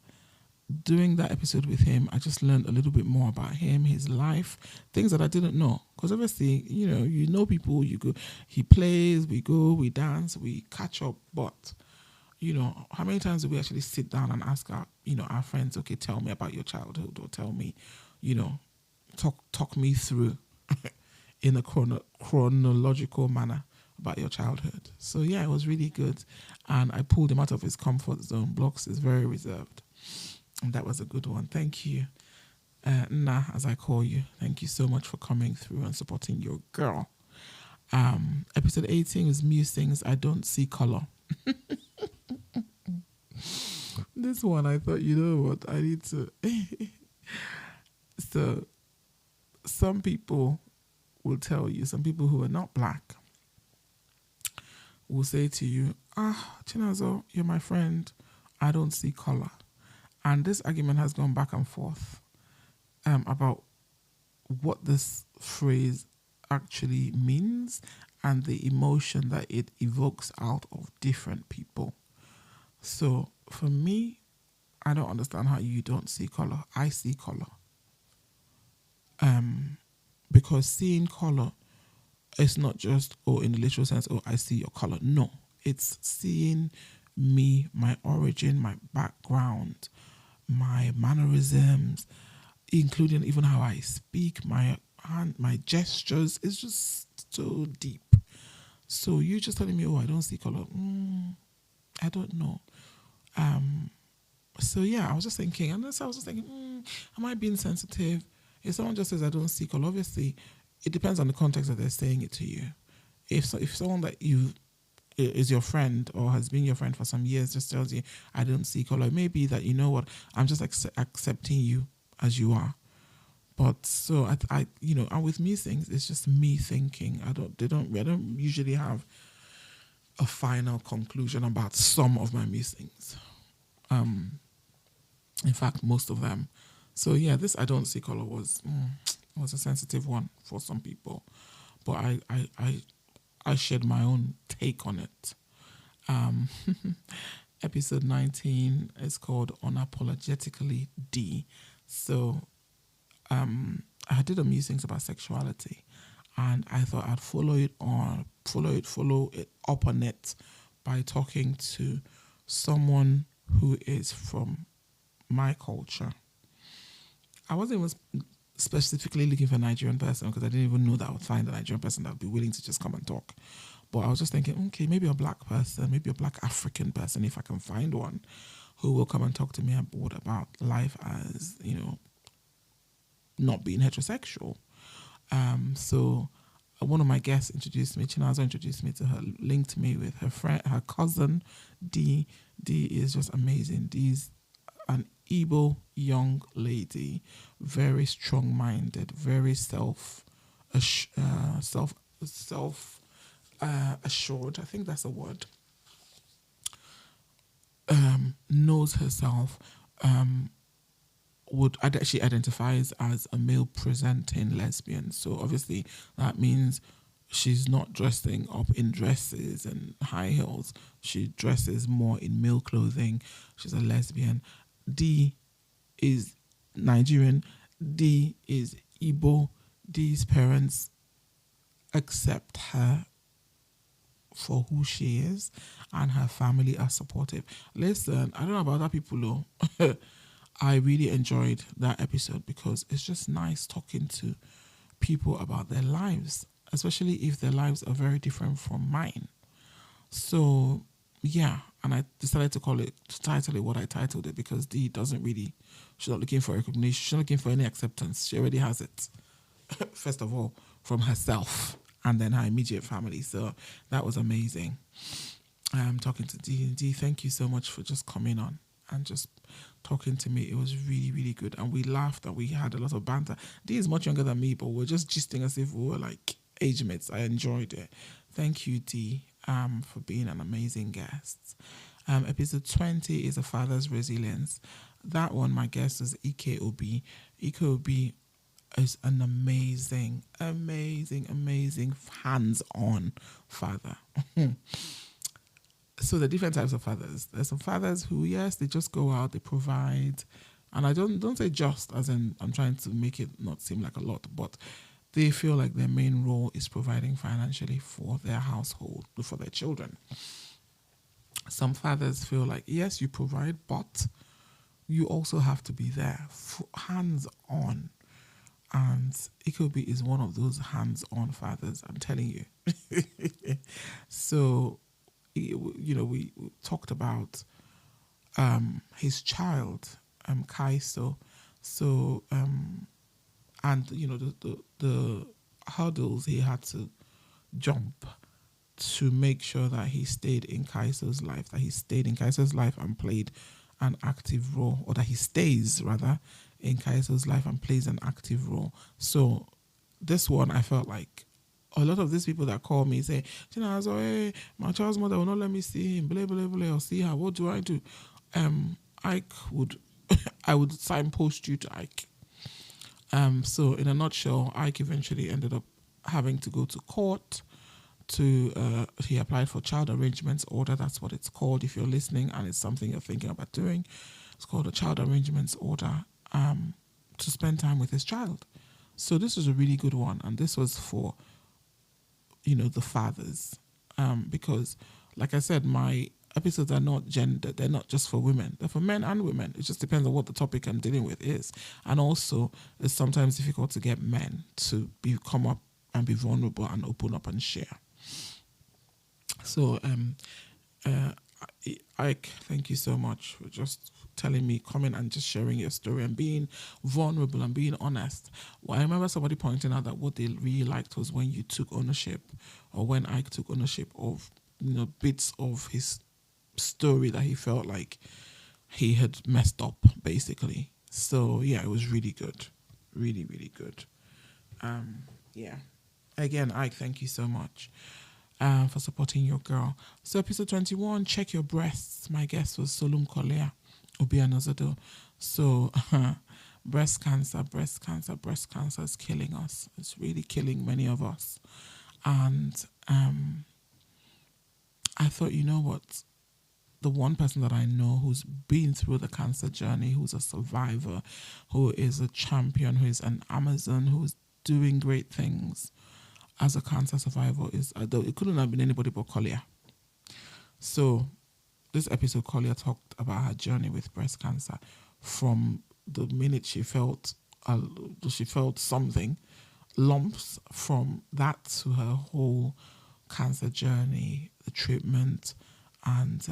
doing that episode with him, I just learned a little bit more about him, his life, things that I didn't know. Because obviously, you know people, you go, he plays, we go, we dance, we catch up. But, how many times do we actually sit down and ask our friends, okay, tell me about your childhood, or tell me, talk me through in a chronological manner about your childhood. So yeah, it was really good. And I pulled him out of his comfort zone. Blocks is very reserved. And that was a good one. Thank you. As I call you. Thank you so much for coming through and supporting your girl. Episode 18 is Musings, I Don't See Color. This one, I thought, what? I need to... So, some people will tell you, some people who are not black will say to you, Chinazo, you're my friend. I don't see color. And this argument has gone back and forth about what this phrase actually means and the emotion that it evokes out of different people. So for me, I don't understand how you don't see color. I see color. Because seeing color is not just, in the literal sense, I see your color. No, it's seeing me, my origin, my background, my mannerisms, including even how I speak, my hand, my gestures. It's just so deep. So you just telling me, I don't see color. I don't know. So yeah, I was just thinking, am I being sensitive? If someone just says I don't see color, obviously it depends on the context that they're saying it to you. If someone that is your friend or has been your friend for some years just tells you I don't see color, it may be that I'm just accepting you as you are. But so I and with musings, it's just me thinking. I don't usually have a final conclusion about some of my musings. In fact, most of them. So yeah, this I don't see color was a sensitive one for some people, but I shared my own take on it. Episode 19 is called Unapologetically D. So I did a musings about sexuality, And I thought I'd follow it up on it by talking to someone who is from my culture. I wasn't even specifically looking for a Nigerian person because I didn't even know that I would find a Nigerian person that would be willing to just come and talk. But I was just thinking, okay, maybe a black person, maybe a black African person, if I can find one, who will come and talk to me about life as, not being heterosexual. So one of my guests introduced me, Chinazo introduced me to her, linked me with her friend, her cousin, Dee. Dee is just amazing. Dee's an Igbo young lady, very strong-minded, very assured. I think that's a word. Knows herself. She identifies as a male presenting lesbian. So obviously that means she's not dressing up in dresses and high heels. She dresses more in male clothing. She's a lesbian. D is Nigerian. D is Igbo. D's parents accept her for who she is, and her family are supportive. Listen, I don't know about other people though. I really enjoyed that episode because it's just nice talking to people about their lives, especially if their lives are very different from mine. So, yeah, and I decided to title it what I titled it because Dee she's not looking for recognition, she's not looking for any acceptance. She already has it, first of all, from herself and then her immediate family. So that was amazing. Talking to Dee. Dee, thank you so much for just coming on and just talking to me. It was really, really good. And we laughed and we had a lot of banter. Dee is much younger than me, but we're just gisting as if we were like age mates. I enjoyed it. Thank you, Dee, for being an amazing guest. Episode 20 is A Father's Resilience. That one, my guest is Ike Obi. Ike Obi is an amazing, amazing, amazing hands-on father. So the different types of fathers. There's some fathers who, yes, they just go out, they provide. And I don't say just, as in I'm trying to make it not seem like a lot, but they feel like their main role is providing financially for their household, for their children. Some fathers feel like, yes, you provide, but you also have to be there, hands-on. And Ikobi is one of those hands-on fathers, I'm telling you. So, we talked about his child, Kaiso. So, and, the hurdles he had to jump to make sure that he stayed in Kaiso's life, and played an active role, or that he stays, rather, in Kaiso's life and plays an active role. So this one, I felt like a lot of these people that call me say, hey, my child's mother will not let me see him, blah, blah, blah, or see her. What do I do? Ike would, I would signpost you to Ike. So in a nutshell, Ike eventually ended up having to go to court he applied for child arrangements order. That's what it's called if you're listening and it's something you're thinking about doing. It's called a child arrangements order to spend time with his child. So this was a really good one. And this was for, the fathers. Because, like I said, my episodes are not gendered. They're not just for women. They're for men and women. It just depends on what the topic I'm dealing with is. And also, it's sometimes difficult to get men to come up and be vulnerable and open up and share. So, Ike, thank you so much for just telling me, coming and just sharing your story and being vulnerable and being honest. Well, I remember somebody pointing out that what they really liked was when you took ownership, or when Ike took ownership of, bits of his story that he felt like he had messed up, basically. So, yeah, it was really good. Really, really good. Yeah. Again, Ike, thank you so much for supporting your girl. So episode 21, check your breasts. My guest was Solum Kolea Obianozado. So breast cancer is killing us. It's really killing many of us. And I thought, you know what? The one person that I know who's been through the cancer journey, who's a survivor, who is a champion, who is an Amazon, who's doing great things, as a cancer survivor is, it couldn't have been anybody but Collier. So this episode, Collier talked about her journey with breast cancer from the minute she felt something, lumps, from that to her whole cancer journey, the treatment, and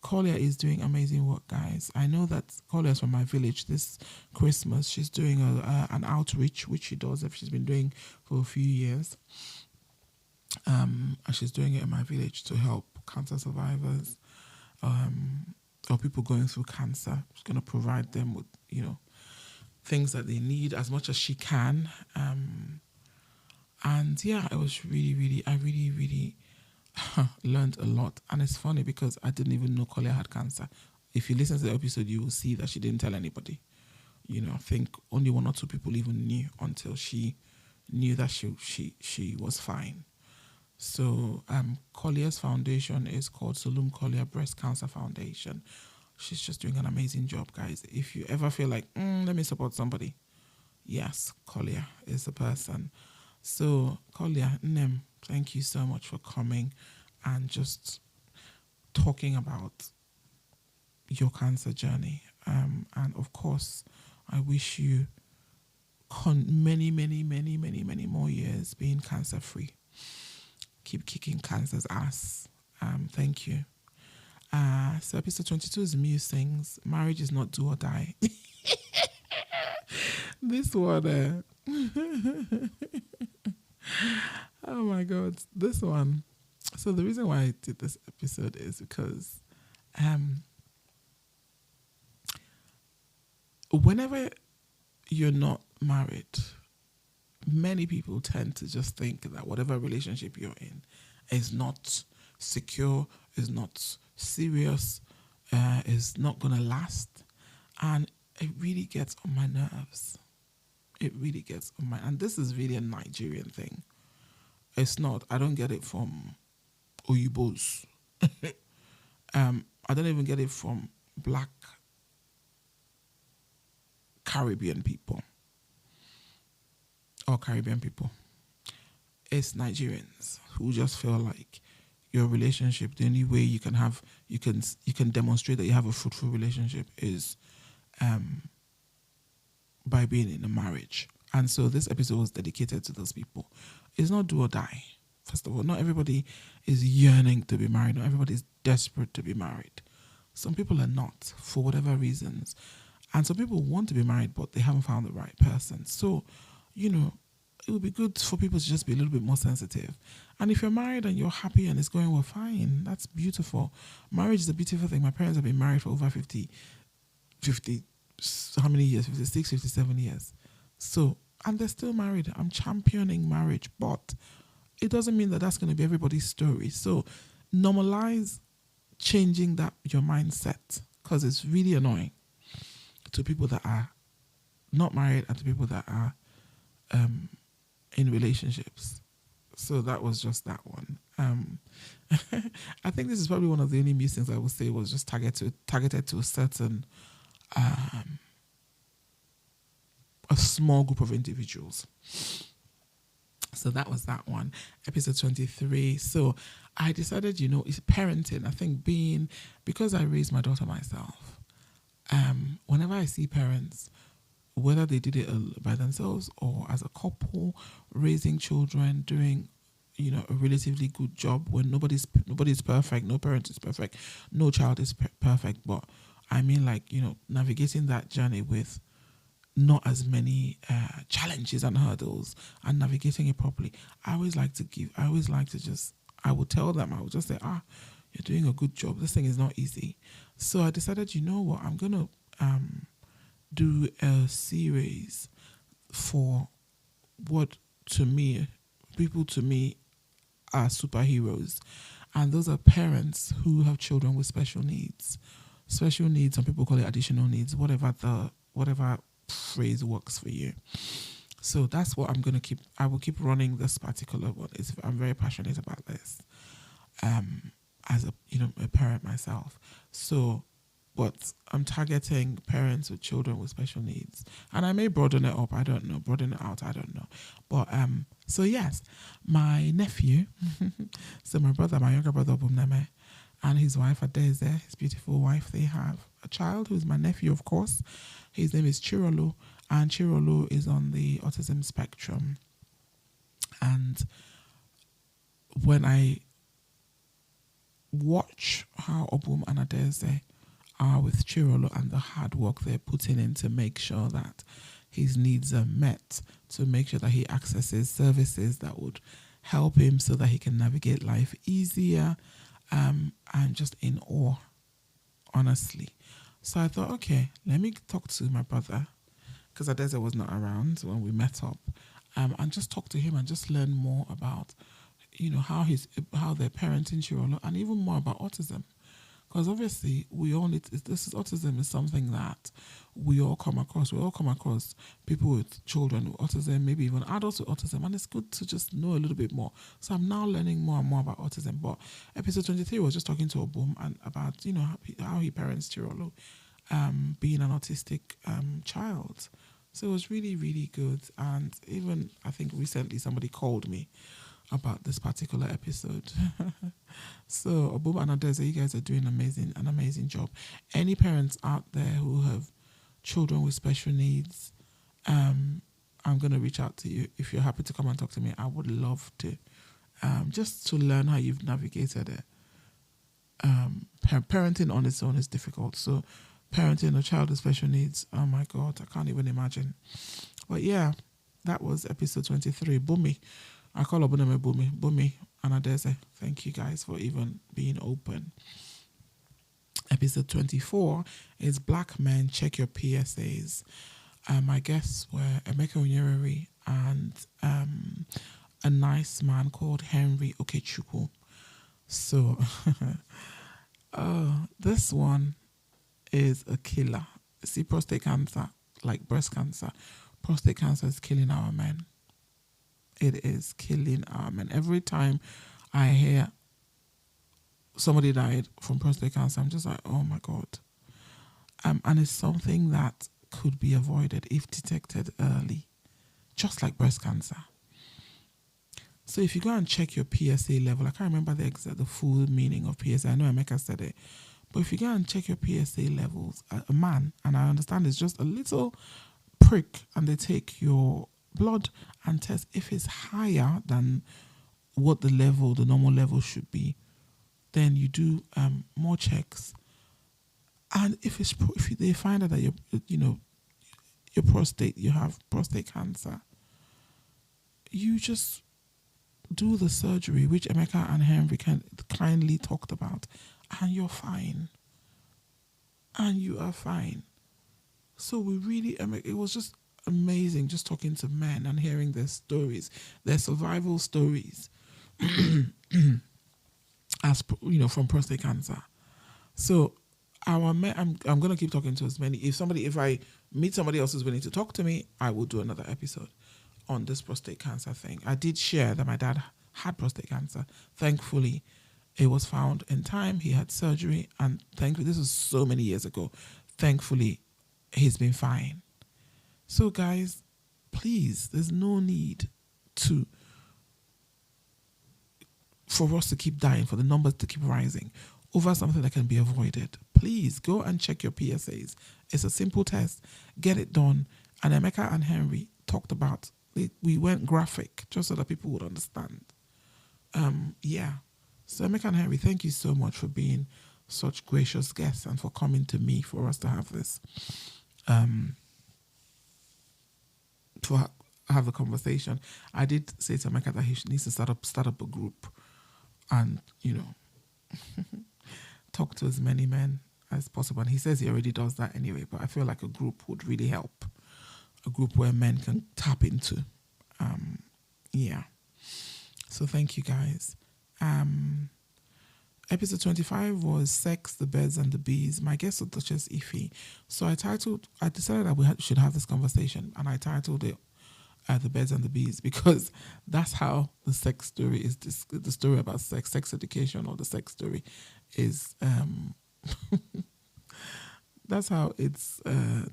Collier is doing amazing work, guys. I know that Collier is from my village. This Christmas, she's doing an outreach, which she does, if she's been doing for a few years. And she's doing it in my village to help cancer survivors, or people going through cancer. She's going to provide them with, things that they need as much as she can. And yeah, it was I really learned a lot. And it's funny because I didn't even know Collier had cancer. If you listen to the episode, you will see that she didn't tell anybody. I think only 1 or 2 people even knew until she knew that she was fine. So Collier's foundation is called Salum Collier Breast Cancer Foundation. She's just doing an amazing job, guys. If you ever feel like, let me support somebody, yes, Collier is the person. So Collier, Nem, thank you so much for coming and just talking about your cancer journey. And of course, I wish you many more years being cancer free. Keep kicking cancer's ass. Thank you. So episode 22 is Musings. Marriage is not do or die. This one, oh my God, this one. So the reason why I did this episode is because whenever you're not married, many people tend to just think that whatever relationship you're in is not secure, is not serious, is not going to last. And it really gets on my nerves. It really gets on my... And this is really a Nigerian thing. It's not. I don't get it from Oyibos. I don't even get it from Black Caribbean people. Or Caribbean people. It's Nigerians who just feel like your relationship, the only way you can demonstrate that you have a fruitful relationship is by being in a marriage. And so this episode was dedicated to those people. It's not do or die. First of all, not everybody is yearning to be married. Not everybody is desperate to be married. Some people are not, for whatever reasons. And some people want to be married, but they haven't found the right person. So, it would be good for people to just be a little bit more sensitive. And if you're married and you're happy and it's going well, fine. That's beautiful. Marriage is a beautiful thing. My parents have been married for over 50, how many years? 56, 57 years. So, and they're still married. I'm championing marriage, but it doesn't mean that that's going to be everybody's story. So, normalize changing your mindset, because it's really annoying to people that are not married and to people that are in relationships. So that was just that one. I think this is probably one of the only musings I would say was just targeted to a certain a small group of individuals. So that was that one. Episode 23. So I decided, it's parenting. I think because I raised my daughter myself, whenever I see parents, whether they did it by themselves or as a couple, raising children, doing, a relatively good job when nobody's perfect, no parent is perfect, no child is perfect. But I mean, navigating that journey with not as many challenges and hurdles and navigating it properly. I would tell them, I would just say, you're doing a good job. This thing is not easy. So I decided, I'm going to do a series for what people to me are superheroes. And those are parents who have children with special needs. Special needs, some people call it additional needs, whatever phrase works for you. So that's what I'm going to keep. I will keep running this particular one. I'm very passionate about this as a parent myself. So but I'm targeting parents with children with special needs. And I may broaden it up, I don't know, broaden it out, I don't know. But so yes, my nephew, so my brother, my younger brother Obumneme, and his wife Adeze, his beautiful wife, they have a child who is my nephew, of course. His name is Chirolo, and Chirolo is on the autism spectrum. And when I watch how Obum and Adeze are with Chirolo and the hard work they're putting in to make sure that his needs are met, to make sure that he accesses services that would help him so that he can navigate life easier, I'm just in awe, honestly. So I thought, okay, let me talk to my brother, because Adeze was not around when we met up, and just talk to him and just learn more about, how they're parenting Chirolo, and even more about autism. Because obviously, autism is something that we all come across. We all come across people with children with autism, maybe even adults with autism, and it's good to just know a little bit more. So I'm now learning more and more about autism. But episode 23 was just talking to Obum and about, how he parents Chirolo, being an autistic child. So it was really, really good. And even, I think recently somebody called me about this particular episode. So Obum and Adeze, you guys are doing an amazing job. Any parents out there who have children with special needs, I'm going to reach out to you. If you're happy to come and talk to me, I would love to. Just to learn how you've navigated it. Parenting on its own is difficult. So parenting a child with special needs, oh my God, I can't even imagine. But yeah, that was episode 23. Bumi. I call Obuneme Bumi. Bumi and Adeze. Thank you guys for even being open. Episode 24 is Black Men Check Your PSAs. My guests were Emeka Onyerere and a nice man called Henry Okechukwu. So, this one is a killer. See, prostate cancer, like breast cancer, prostate cancer is killing our men. It is killing our men. Every time I hear somebody died from prostate cancer, I'm just like, oh my God. And it's something that could be avoided if detected early, just like breast cancer. So if you go and check your PSA level, I can't remember the full meaning of PSA. I know Emeka said it. But if you go and check your PSA levels, a man, and I understand it's just a little prick, and they take your blood and test if it's higher than what the normal level should be, then you do more checks. And if they find out that your prostate, you have prostate cancer, you just do the surgery, which Emeka and Henry kindly talked about, and you're fine. And you are fine. So it was just amazing just talking to men and hearing their stories, their survival stories, from prostate cancer. So our men, I'm going to keep talking to as many. If I meet somebody else who's willing to talk to me, I will do another episode on this prostate cancer thing. I did share that my dad had prostate cancer. Thankfully, it was found in time. He had surgery, and thankfully, this was so many years ago. Thankfully, he's been fine. So guys, please, there's no need for us to keep dying, for the numbers to keep rising over something that can be avoided. Please go and check your PSAs. It's a simple test. Get it done. And Emeka and Henry talked about it. We went graphic just so that people would understand. So Emeka and Henry, thank you so much for being such gracious guests and for coming to me for us to have this. To have the conversation. I did say to Emeka that he needs to start up a group and, talk to as many men as possible. And he says he already does that anyway, but I feel like a group would really help. A group where men can tap into. So thank you guys. Episode 25 was Sex, the Birds and the Bees. My guest was Duchess Ife. So I decided that we should have this conversation, and I titled it The Birds and the Bees, because that's how the sex story is, the story about sex education, or the sex story is that's how it's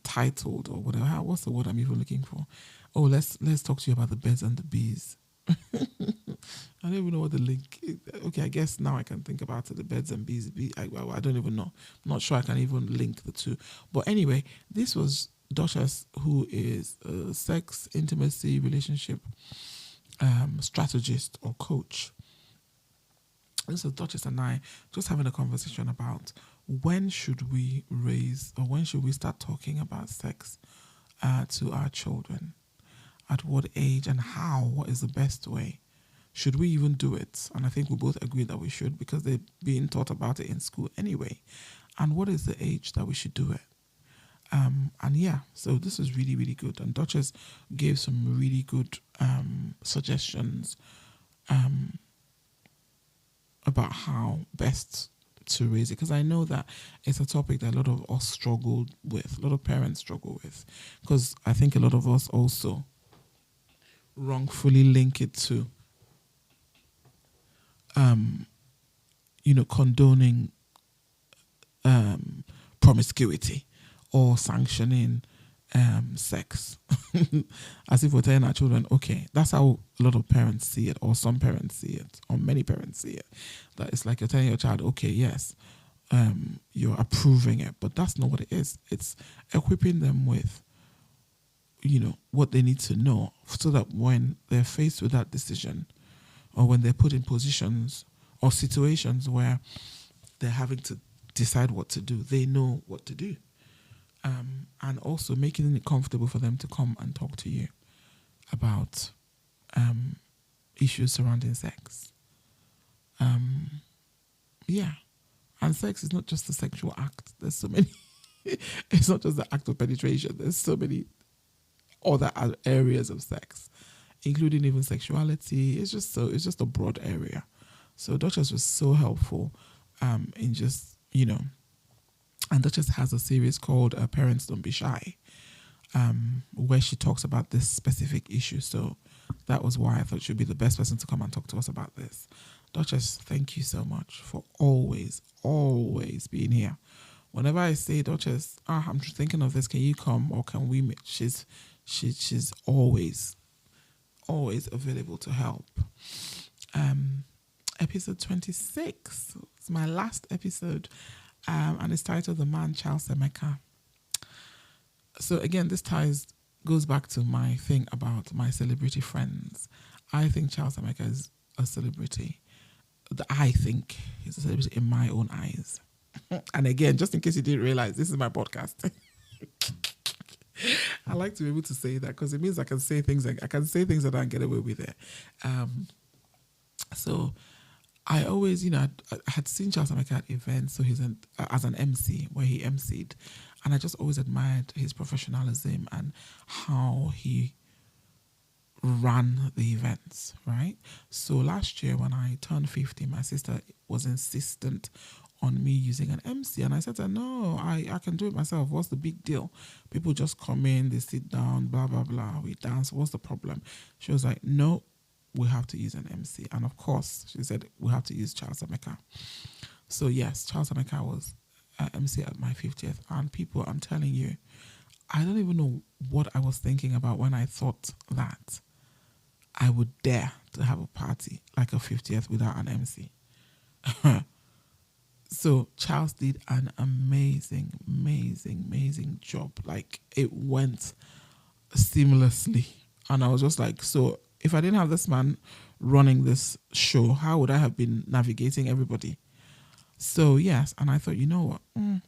titled or whatever. What's the word I'm even looking for? Oh, let's talk to you about the birds and the bees. I don't even know what the link is. Okay, I guess now I can think about it. The birds and bees. I don't even know. I'm not sure I can even link the two. But anyway, this was Duchess, who is a sex, intimacy, relationship strategist or coach. This is Duchess and I just having a conversation about when should we raise or when should we start talking about sex to our children, at what age and how, what is the best way. Should we even do it? And I think we both agree that we should, because they're being taught about it in school anyway. And what is the age that we should do it? And yeah, so this is really, really good. And Duchess gave some really good suggestions about how best to raise it. Because I know that it's a topic that a lot of us struggle with, a lot of parents struggle with. Because I think a lot of us also wrongfully link it to, condoning promiscuity or sanctioning sex. As if we're telling our children, okay, that's how a lot of parents see it, or some parents see it, or many parents see it. That it's like you're telling your child, okay, yes, you're approving it, but that's not what it is. It's equipping them with, what they need to know, so that when they're faced with that decision, or when they're put in positions or situations where they're having to decide what to do, they know what to do. And also making it comfortable for them to come and talk to you about issues surrounding sex. Yeah. And sex is not just a sexual act. There's so many. It's not just the act of penetration. There's so many other areas of sex, including even sexuality. It's just a broad area. So Duchess was so helpful in just, and Duchess has a series called Parents Don't Be Shy, where she talks about this specific issue. So that was why I thought she'd be the best person to come and talk to us about this. Duchess, thank you so much for always, always being here. Whenever I say, Duchess, I'm just thinking of this, can you come or can we meet? She's always available to help. Episode 26. It's my last episode. And it's titled The Man Charles Emeka. So again, this goes back to my thing about my celebrity friends. I think Charles Emeka is a celebrity. I think he's a celebrity in my own eyes. And again, just in case you didn't realize, this is my podcast. I like to be able to say that because it means I can say things that I can get away with it. So I always, I had seen Charles Emeka at events, so he's as an MC where he MC'd, and I just always admired his professionalism and how he ran the events, right? So last year when I turned 50, my sister was insistent on me using an MC, and I said to her, no, I can do it myself. What's the big deal? People just come in, they sit down, blah, blah, blah, we dance. What's the problem? She was like, no, we have to use an MC. And of course, she said, we have to use Charles Emeka. So yes, Charles Emeka was MC at my 50th. And people, I'm telling you, I don't even know what I was thinking about when I thought that I would dare to have a party like a 50th without an MC. So Charles did an amazing, amazing, amazing job. Like, it went seamlessly. And I was just like, so if I didn't have this man running this show, how would I have been navigating everybody? So yes, and I thought, you know what?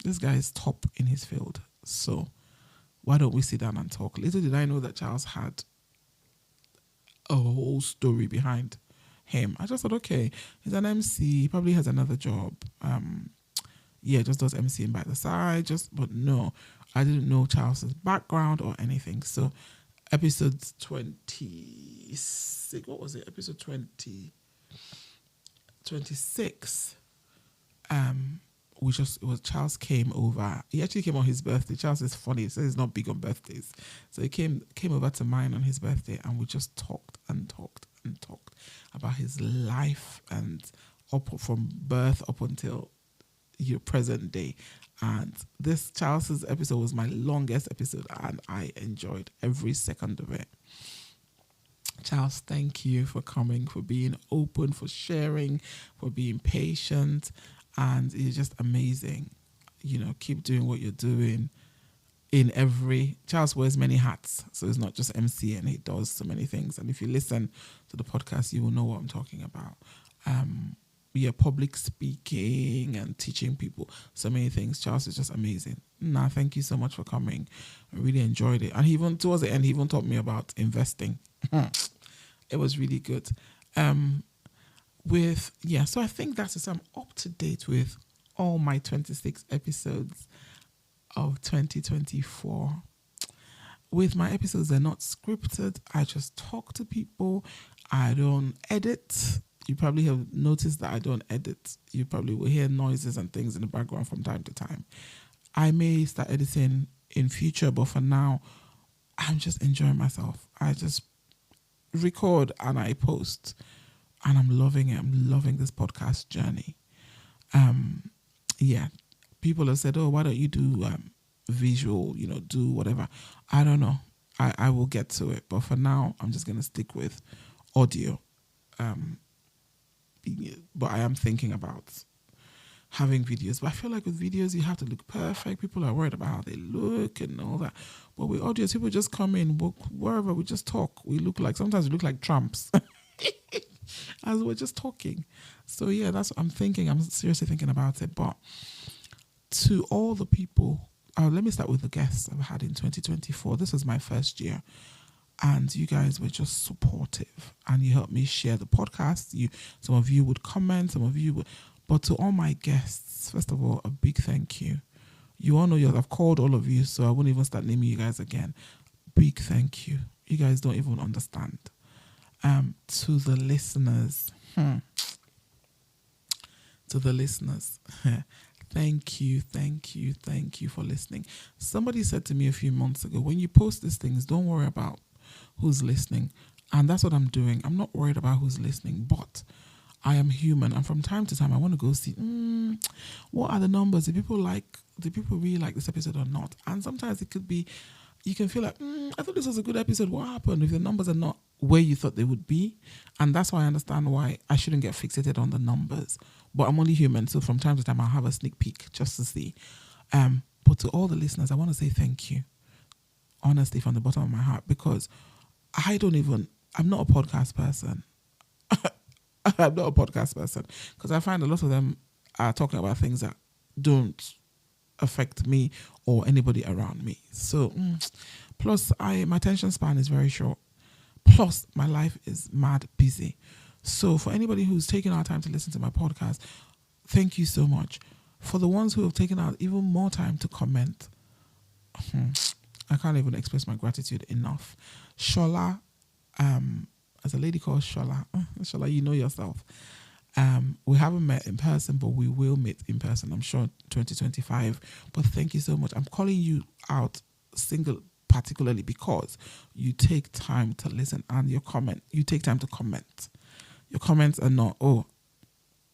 This guy is top in his field. So why don't we sit down and talk? Little did I know that Charles had a whole story behind him. I just thought, okay, he's an MC, he probably has another job. Just does MCing by the side. But no, I didn't know Charles's background or anything. So episode 26, what was it? Episode 26. Charles came over. He actually came on his birthday. Charles is funny. He says he's not big on birthdays. So he came over to mine on his birthday, and we just talked and talked and talked about his life and from birth up until your present day. And this Charles's episode was my longest episode, and I enjoyed every second of it. Charles, thank you for coming, for being open, for sharing, for being patient, and you're just amazing. Keep doing what you're doing. Charles wears many hats, so it's not just MC, and he does so many things. And if you listen to the podcast, you will know what I'm talking about. Public speaking and teaching people so many things. Charles is just amazing. Thank you so much for coming. I really enjoyed it. And even towards the end, he even taught me about investing. It was really good. So I think that's it. So I'm up to date with all my 26 episodes of 2024. With my episodes, they're not scripted. I just talk to people. I don't edit. You probably have noticed that I don't edit. You probably will hear noises and things in the background from time to time. I may start editing in future, but for now, I'm just enjoying myself. I just record and I post, and I'm loving it. I'm loving this podcast journey. People have said, "Oh, why don't you do visual? Do whatever." I don't know. I will get to it, but for now, I'm just gonna stick with audio. But I am thinking about having videos. But I feel like with videos, you have to look perfect. People are worried about how they look and all that. But with audio, people just come in, wherever, we just talk. Sometimes we look like tramps as we're just talking. So yeah, that's what I'm thinking. I'm seriously thinking about it. But to all the people, let me start with the guests I've had in 2024. This is my first year. And you guys were just supportive, and you helped me share the podcast. Some of you would comment, some of you would. But to all my guests, first of all, a big thank you. You all know I've called all of you, so I won't even start naming you guys again. Big thank you. You guys don't even understand. To the listeners, thank you for listening. Somebody said to me a few months ago, when you post these things, don't worry about who's listening. And that's what I'm doing. I'm not worried about who's listening, but I am human. And from time to time, I want to go see, what are the numbers? Do people really like this episode or not? And sometimes it could be, you can feel like, I thought this was a good episode. What happened if the numbers are not where you thought they would be? And that's why I understand why I shouldn't get fixated on the numbers. But I'm only human, so from time to time, I'll have a sneak peek just to see. But to all the listeners, I want to say thank you, honestly, from the bottom of my heart, because I'm not a podcast person. I'm not a podcast person because I find a lot of them are talking about things that don't affect me or anybody around me. So, plus my attention span is very short. Plus, my life is mad busy. So, for anybody who's taken our time to listen to my podcast, thank you so much. For the ones who have taken out even more time to comment, I can't even express my gratitude enough. Shola, as a lady called Shola, Shola, you know yourself. We haven't met in person, but we will meet in person, I'm sure, 2025. But thank you so much. I'm calling you out particularly because you take time to listen, and you take time to comment. Your comments are not,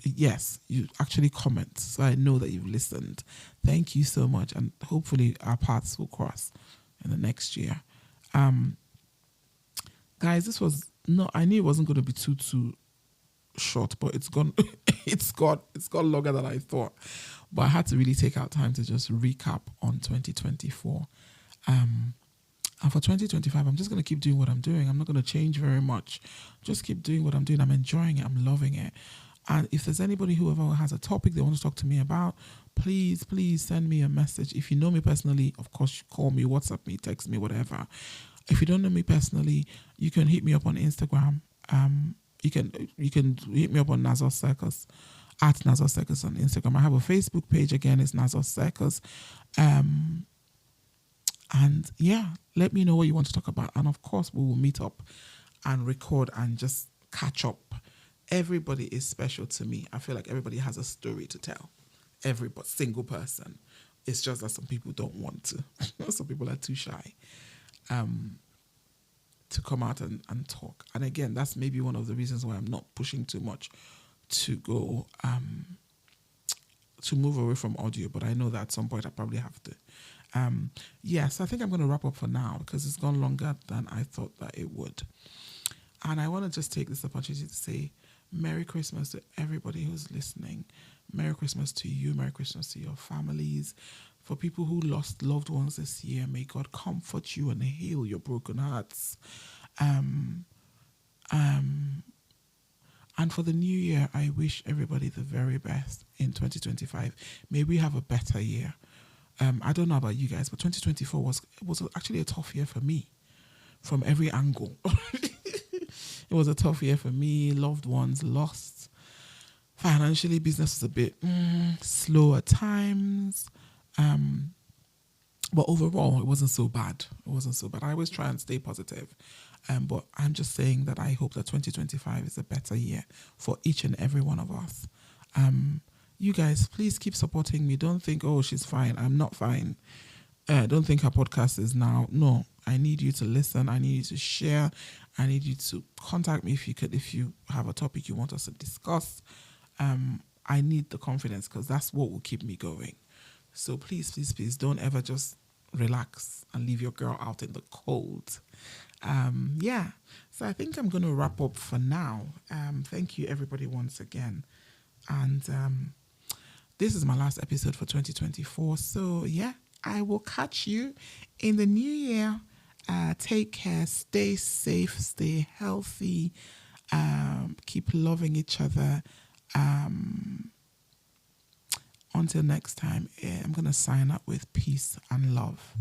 yes, you actually comment. So I know that you've listened. Thank you so much. And hopefully our paths will cross in the next year. Guys, I knew it wasn't going to be too short, but it's gone. it's got longer than I thought. But I had to really take out time to just recap on 2024. And for 2025, I'm just going to keep doing what I'm doing. I'm not going to change very much. Just keep doing what I'm doing. I'm enjoying it. I'm loving it. And if there's anybody who ever has a topic they want to talk to me about, please send me a message. If you know me personally, of course, you call me, WhatsApp me, text me, whatever. If you don't know me personally, you can hit me up on Instagram. You can hit me up on Nazar Circus, at Nazar Circus on Instagram. I have a Facebook page, again, it's Nazar Circus. And yeah, let me know what you want to talk about. And of course, we will meet up and record and just catch up. Everybody is special to me. I feel like everybody has a story to tell. Every single person. It's just that some people don't want to. Some people are too shy to come out and talk. And again, that's maybe one of the reasons why I'm not pushing too much to go to move away from audio, but I know that at some point I probably have to. Yes, I think I'm going to wrap up for now because it's gone longer than I thought that it would. And I want to just take this opportunity to say Merry Christmas to everybody who's listening. Merry Christmas to you. Merry Christmas to your families. For people who lost loved ones this year, may God comfort you and heal your broken hearts. And for the new year, I wish everybody the very best in 2025. May we have a better year. I don't know about you guys, but 2024 was actually a tough year for me from every angle. It was a tough year for me. Loved ones lost. Financially, business was a bit slow at times. But overall, it wasn't so bad. I always try and stay positive. But I'm just saying that I hope that 2025 is a better year for each and every one of us. You guys, please keep supporting me. Don't think, oh, she's fine. I'm not fine. Don't think her podcast is now. No, I need you to listen. I need you to share. I need you to contact me if you have a topic you want us to discuss. I need the confidence because that's what will keep me going. So please, please, please don't ever just relax and leave your girl out in the cold. So I think I'm going to wrap up for now. Thank you everybody once again. And this is my last episode for 2024. So yeah, I will catch you in the new year. Take care, stay safe, stay healthy, keep loving each other. Until next time, I'm going to sign up with peace and love.